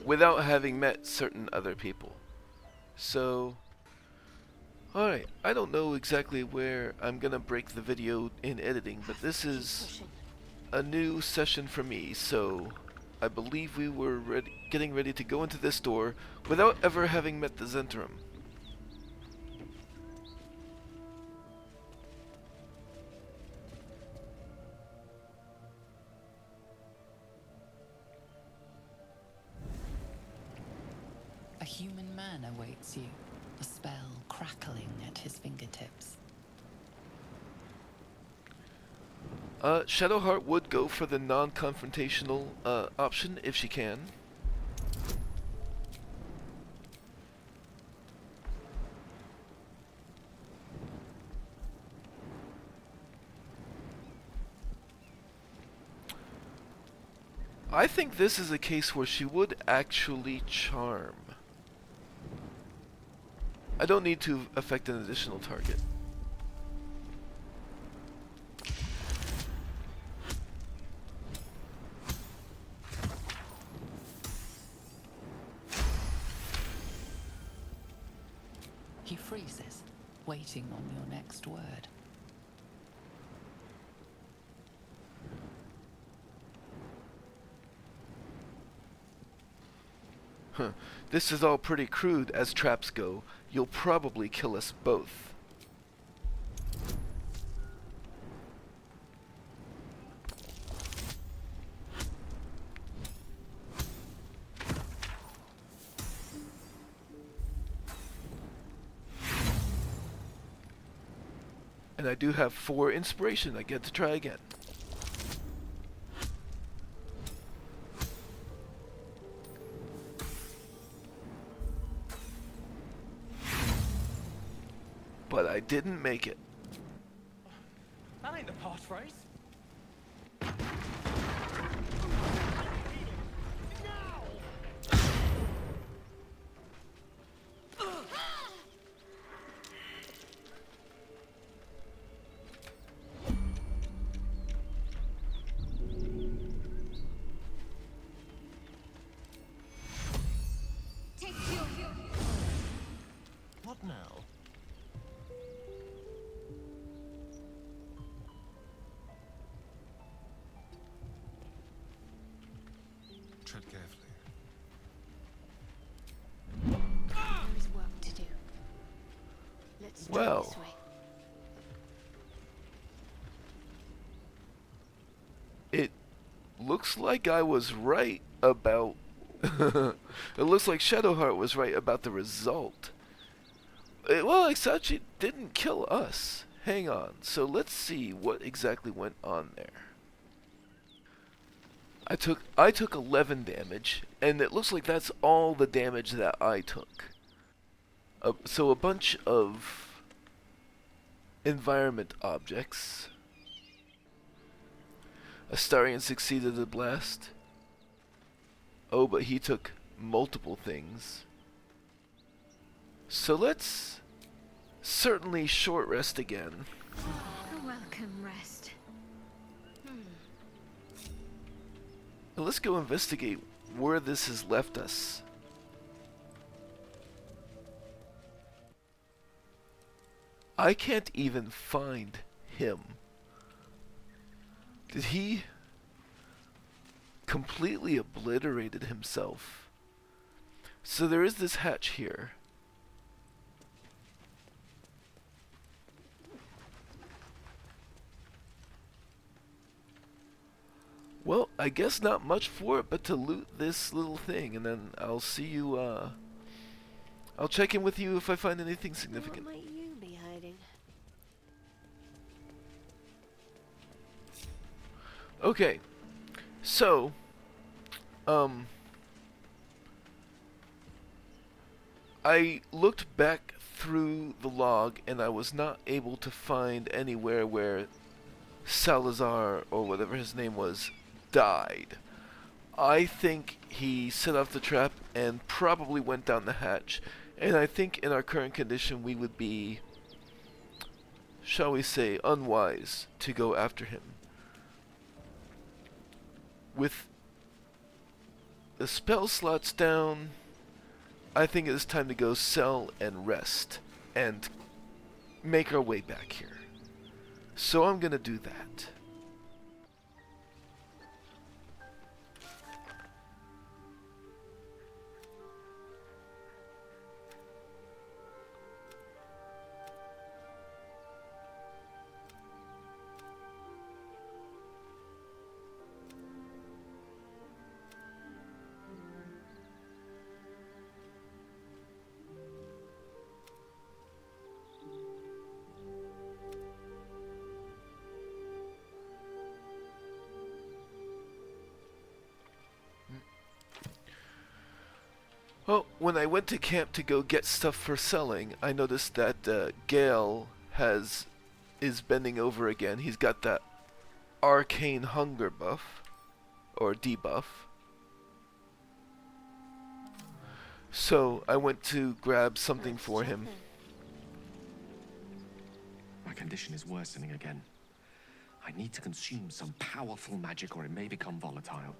without having met certain other people. So... alright, I don't know exactly where I'm gonna break the video in editing, but this is a new session for me, so I believe we were getting ready to go into this door without ever having met the Zentrum. A human man awaits you, a spell crackling at his fingertips. Shadowheart would go for the non-confrontational option if she can. I think this is a case where she would actually charm. I don't need to affect an additional target. He freezes, waiting on your next word. Huh. This is all pretty crude as traps go. You'll probably kill us both. And I do have 4 inspiration. I get to try again. But I didn't make it. That ain't the passphrase. What now? Tread carefully. There is work to do. Let's try Well. this way. It looks like I was right about... It looks like Shadowheart was right about the result. Well, it actually didn't kill us. Hang on. So let's see what exactly went on there. I took 11 damage, and it looks like that's all the damage that I took. So a bunch of environment objects. Astarion succeeded the blast. Oh, but he took multiple things. So let's certainly short rest again. A welcome rest. And let's go investigate where this has left us. I can't even find him. Did he completely obliterated himself? So there is this hatch here. Well, I guess not much for it but to loot this little thing, and then I'll see you, I'll check in with you if I find anything significant. What might you be hiding? Okay, so, I looked back through the log and I was not able to find anywhere where Salazar, or whatever his name was, died. I think he set off the trap and probably went down the hatch, and I think in our current condition we would be, shall we say, unwise to go after him. With the spell slots down, I think it is time to go sell and rest and make our way back here. So I'm gonna do that. Well, when I went to camp to go get stuff for selling, I noticed that Gale is bending over again. He's got that arcane hunger buff, or debuff. So I went to grab something for him. My condition is worsening again. I need to consume some powerful magic or it may become volatile.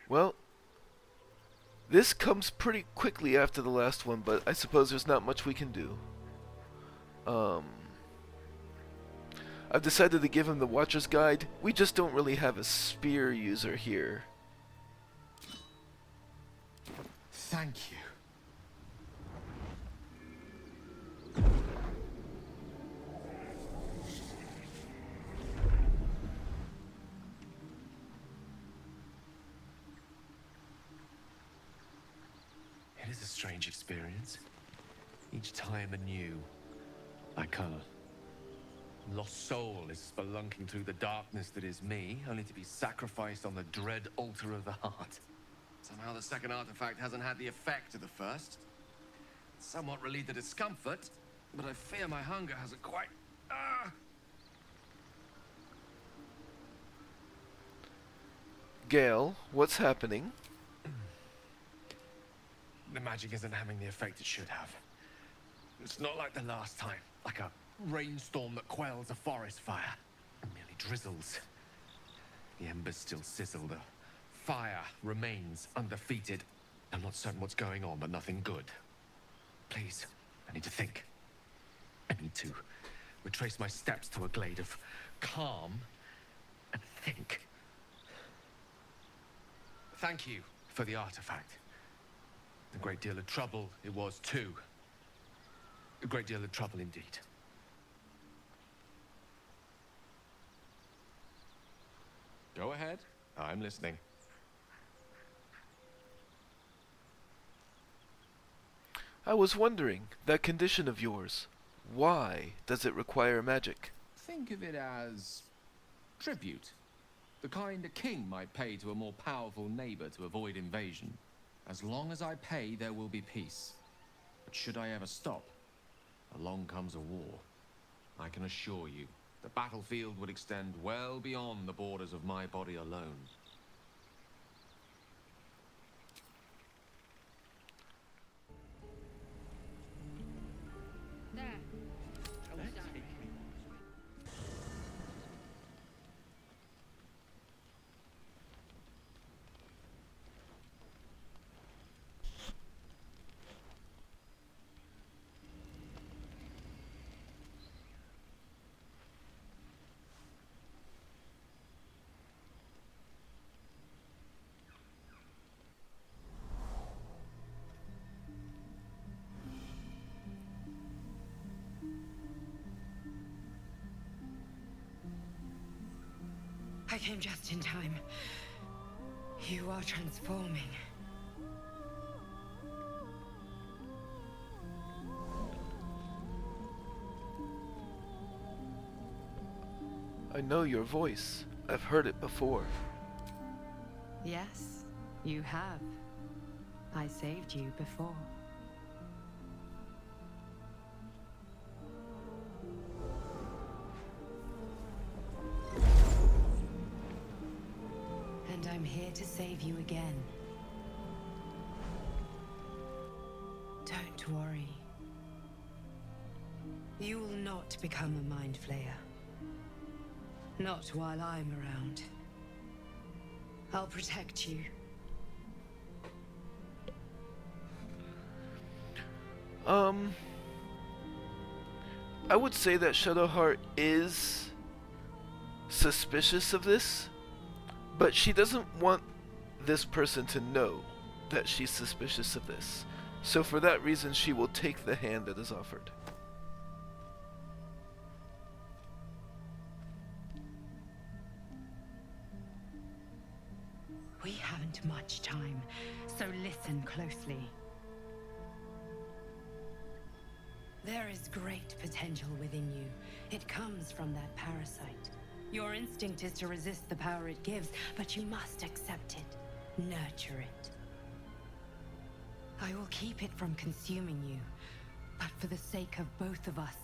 Well, this comes pretty quickly after the last one, but I suppose there's not much we can do. I've decided to give him the Watcher's Guide. We just don't really have a spear user here. Thank you. It is a strange experience. Each time anew, like a lost soul is spelunking through the darkness that is me, only to be sacrificed on the dread altar of the heart. Somehow the second artifact hasn't had the effect of the first. Somewhat relieved the discomfort, but I fear my hunger hasn't quite... Gale, what's happening? The magic isn't having the effect it should have. It's not like the last time, like a rainstorm that quells a forest fire. It merely drizzles. The embers still sizzle, the fire remains undefeated. I'm not certain what's going on, but nothing good. Please, I need to think. I need to retrace my steps to a glade of calm and think. Thank you for the artifact. A great deal of trouble it was too. A great deal of trouble indeed. Go ahead. I'm listening. I was wondering, that condition of yours, why does it require magic? Think of it as tribute. The kind a king might pay to a more powerful neighbor to avoid invasion. As long as I pay, there will be peace. But should I ever stop, along comes a war. I can assure you, the battlefield would extend well beyond the borders of my body alone. I came just in time. You are transforming. I know your voice. I've heard it before. Yes, you have. I saved you before. And I'm here to save you again. Don't worry. You will not become a mind flayer. Not while I'm around. I'll protect you. I would say that Shadowheart is suspicious of this, but she doesn't want this person to know that she's suspicious of this. So for that reason, she will take the hand that is offered. We haven't much time, so listen closely. There is great potential within you. It comes from that parasite. Your instinct is to resist the power it gives, but you must accept it, nurture it. I will keep it from consuming you, but for the sake of both of us,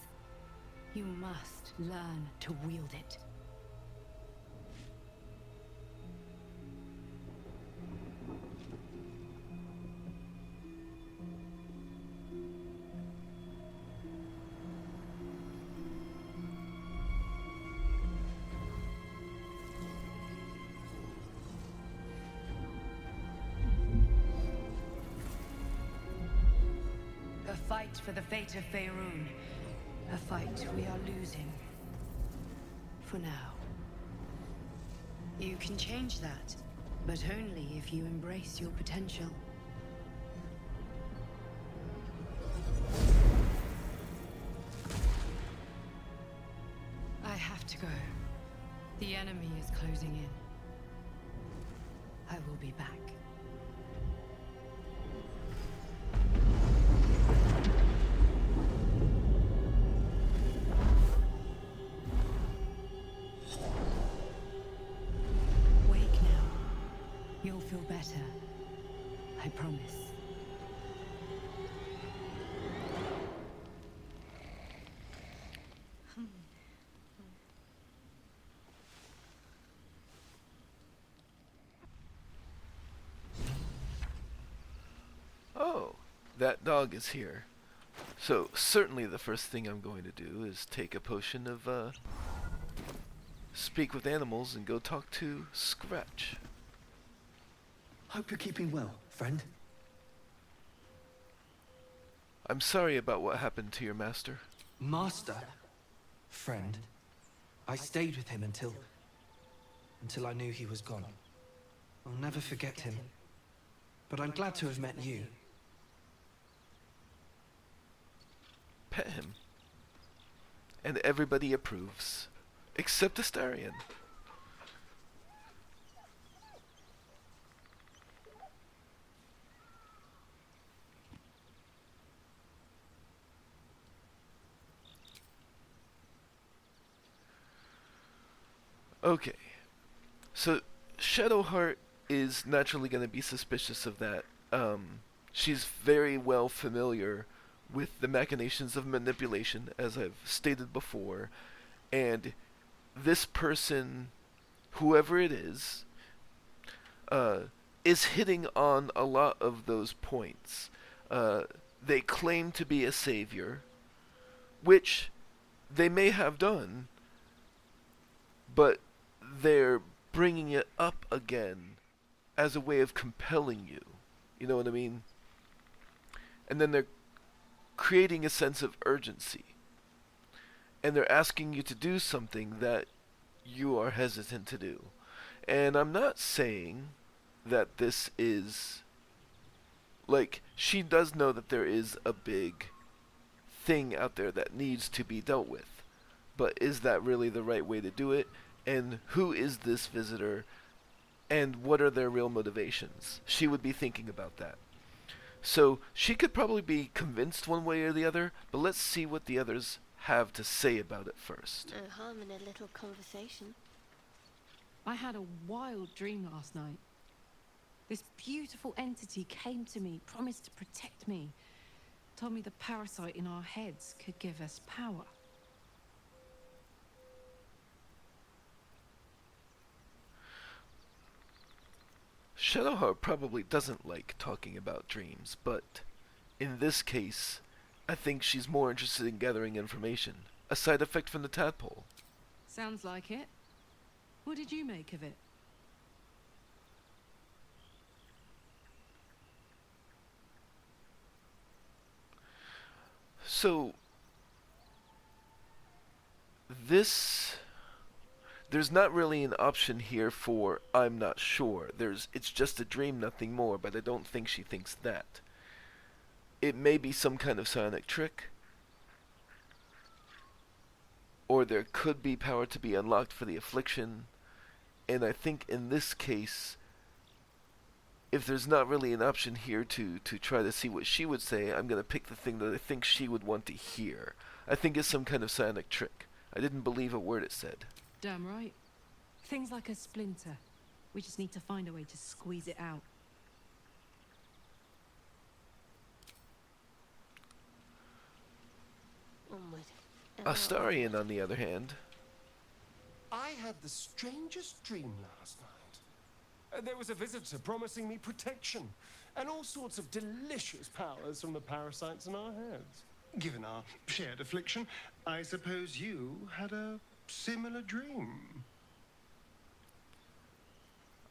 you must learn to wield it. A fight for the fate of Faerun. A fight we are losing. For now. You can change that, but only if you embrace your potential. I have to go. The enemy is closing in. I will be back. better. I promise. Oh, that dog is here. So, certainly the first thing I'm going to do is take a potion of, speak with animals and go talk to Scratch. Hope you're keeping well, friend. I'm sorry about what happened to your master. Master? Friend? I stayed with him until I knew he was gone. I'll never forget him. But I'm glad to have met you. Pet him. And everybody approves. Except Astarion. Okay. So, Shadowheart is naturally going to be suspicious of that. She's very well familiar with the machinations of manipulation, as I've stated before, and this person, whoever it is hitting on a lot of those points. They claim to be a savior, which they may have done, but they're bringing it up again as a way of compelling you. You know what I mean? And then they're creating a sense of urgency. And they're asking you to do something that you are hesitant to do. And I'm not saying that this is... Like, she does know that there is a big thing out there that needs to be dealt with. But is that really the right way to do it? And who is this visitor? And what are their real motivations? She would be thinking about that. So she could probably be convinced one way or the other, but let's see what the others have to say about it first. No harm in a little conversation. I had a wild dream last night. This beautiful entity came to me, promised to protect me, told me the parasite in our heads could give us power. Shadowheart probably doesn't like talking about dreams, but in this case, I think she's more interested in gathering information. A side effect from the tadpole. Sounds like it. What did you make of it? So, there's not really an option here for I'm not sure. It's just a dream, nothing more, but I don't think she thinks that. It may be some kind of psionic trick, or there could be power to be unlocked for the affliction, and I think in this case, if there's not really an option here to try to see what she would say, I'm going to pick the thing that I think she would want to hear. I think it's some kind of psionic trick. I didn't believe a word it said. Damn right. Things like a splinter. We just need to find a way to squeeze it out. Onward. Astarion, on the other hand... I had the strangest dream last night. There was a visitor promising me protection and all sorts of delicious powers from the parasites in our heads. Given our shared affliction, I suppose you had a similar dream.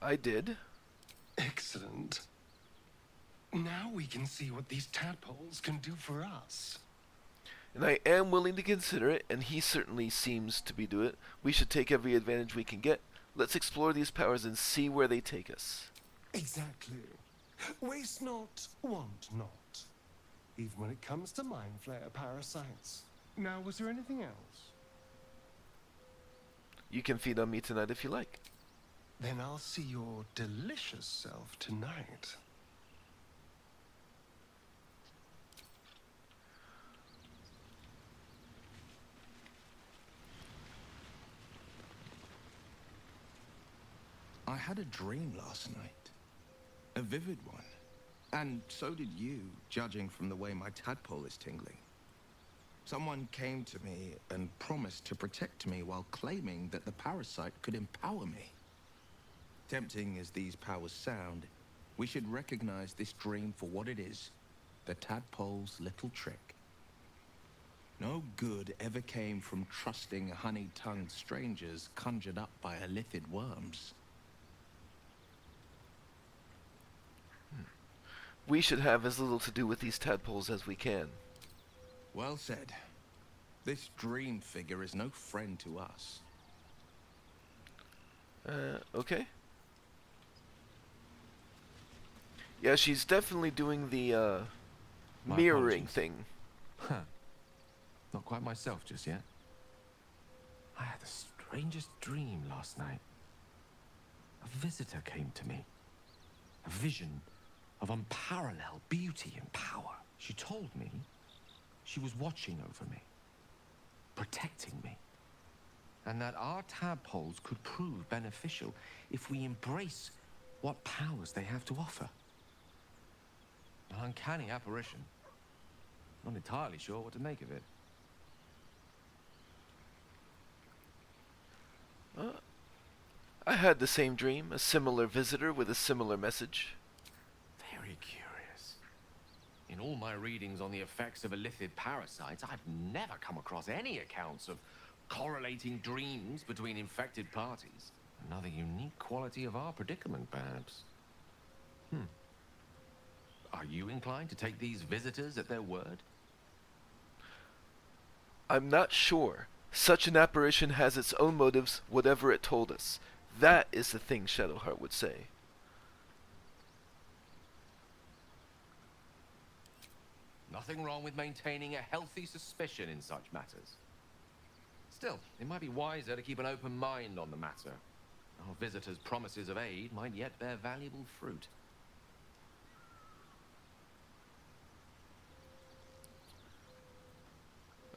I did. Excellent. Now we can see what these tadpoles can do for us. And I am willing to consider it, and he certainly seems to be doing it. We should take every advantage we can get. Let's explore these powers and see where they take us. Exactly. Waste not, want not. Even when it comes to mind flayer parasites. Now, was there anything else? You can feed on me tonight if you like. Then I'll see your delicious self tonight. I had a dream last night. A vivid one. And so did you, judging from the way my tadpole is tingling. Someone came to me and promised to protect me while claiming that the parasite could empower me. Tempting as these powers sound, we should recognize this dream for what it is, the tadpole's little trick. No good ever came from trusting honey-tongued strangers conjured up by illithid worms. We should have as little to do with these tadpoles as we can. Well said. This dream figure is no friend to us. Okay. Yeah, she's definitely doing the My mirroring apologies. thing. Huh. Not quite myself just yet. I had the strangest dream last night. A visitor came to me. A vision of unparalleled beauty and power. She told me she was watching over me, protecting me, and that our tadpoles could prove beneficial if we embrace what powers they have to offer. An uncanny apparition. Not entirely sure what to make of it. I had the same dream, a similar visitor with a similar message. Very curious. In all my readings on the effects of illithid parasites, I've never come across any accounts of correlating dreams between infected parties. Another unique quality of our predicament, perhaps. Are you inclined to take these visitors at their word? I'm not sure. Such an apparition has its own motives, whatever it told us. That is the thing Shadowheart would say. Nothing wrong with maintaining a healthy suspicion in such matters. Still, it might be wiser to keep an open mind on the matter. Our visitors' promises of aid might yet bear valuable fruit.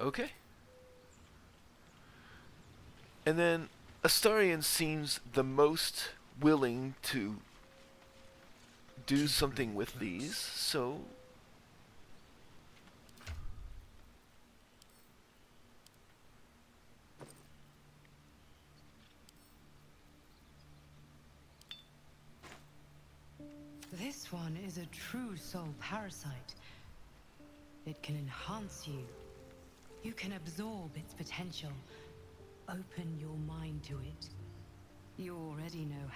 Okay. And then Astarion seems the most willing to do something with these, so This one is a true soul parasite. It can enhance you. You can absorb its potential. Open your mind to it. You already know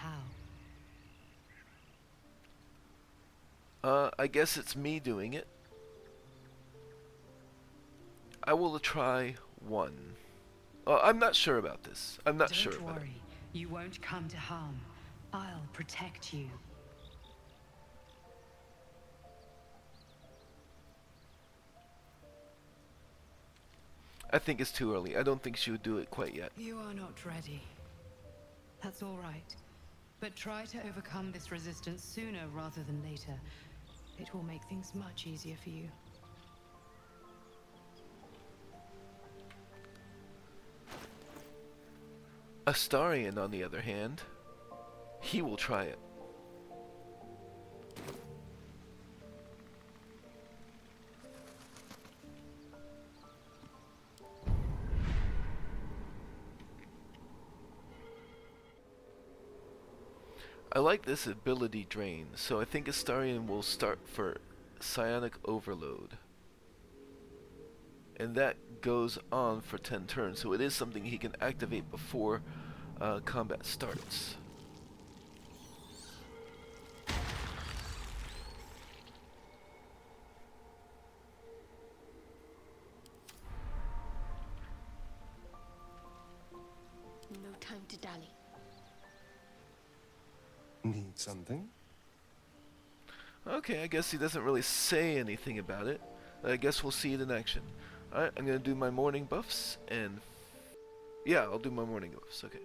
how. I guess it's me doing it. I will try one. I'm not sure about this. I'm not sure Don't about it. worry. You won't come to harm. I'll protect you. I think it's too early. I don't think she would do it quite yet. You are not ready. That's all right. But try to overcome this resistance sooner rather than later. It will make things much easier for you. Astarion, on the other hand, he will try it. I like this ability drain, so I think Astarion will start for Psionic Overload. And that goes on for 10 turns, so it is something he can activate before combat starts. No time to dally. Need something? Okay, I guess he doesn't really say anything about it. I guess we'll see it in action. Alright, I'm gonna do my morning buffs, and yeah, I'll do my morning buffs, okay.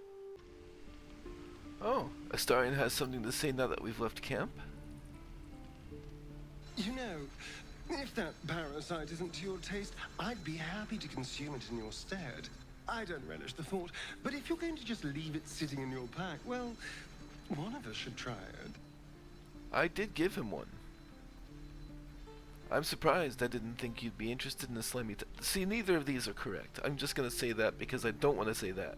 Oh, Astarion has something to say now that we've left camp? You know, if that parasite isn't to your taste, I'd be happy to consume it in your stead. I don't relish the thought, but if you're going to just leave it sitting in your pack, well, one of us should try it. I did give him one. I'm surprised. I didn't think you'd be interested in the slimy See, neither of these are correct. I'm just gonna say that because I don't want to say that.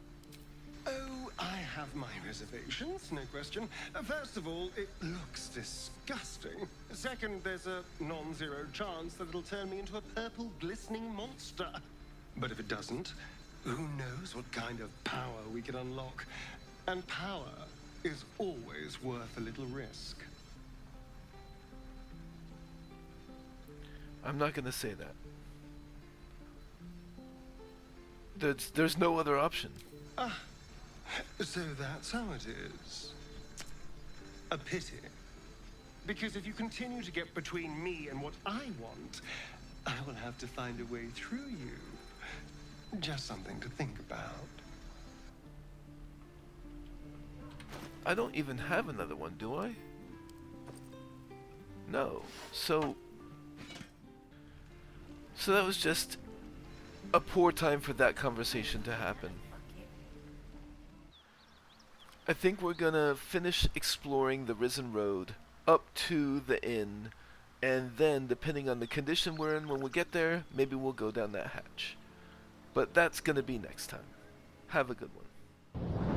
Oh, I have my reservations, no question. First of all, it looks disgusting. Second, there's a non-zero chance that it'll turn me into a purple glistening monster. But if it doesn't, who knows what kind of power we can unlock. And power is always worth a little risk. I'm not gonna say that. There's no other option. Ah, so that's how it is. A pity. Because if you continue to get between me and what I want, I will have to find a way through you. Just something to think about. I don't even have another one, do I? No. So that was just a poor time for that conversation to happen. I think we're gonna finish exploring the Risen Road up to the inn, and then, depending on the condition we're in when we get there, maybe we'll go down that hatch. But that's gonna be next time. Have a good one.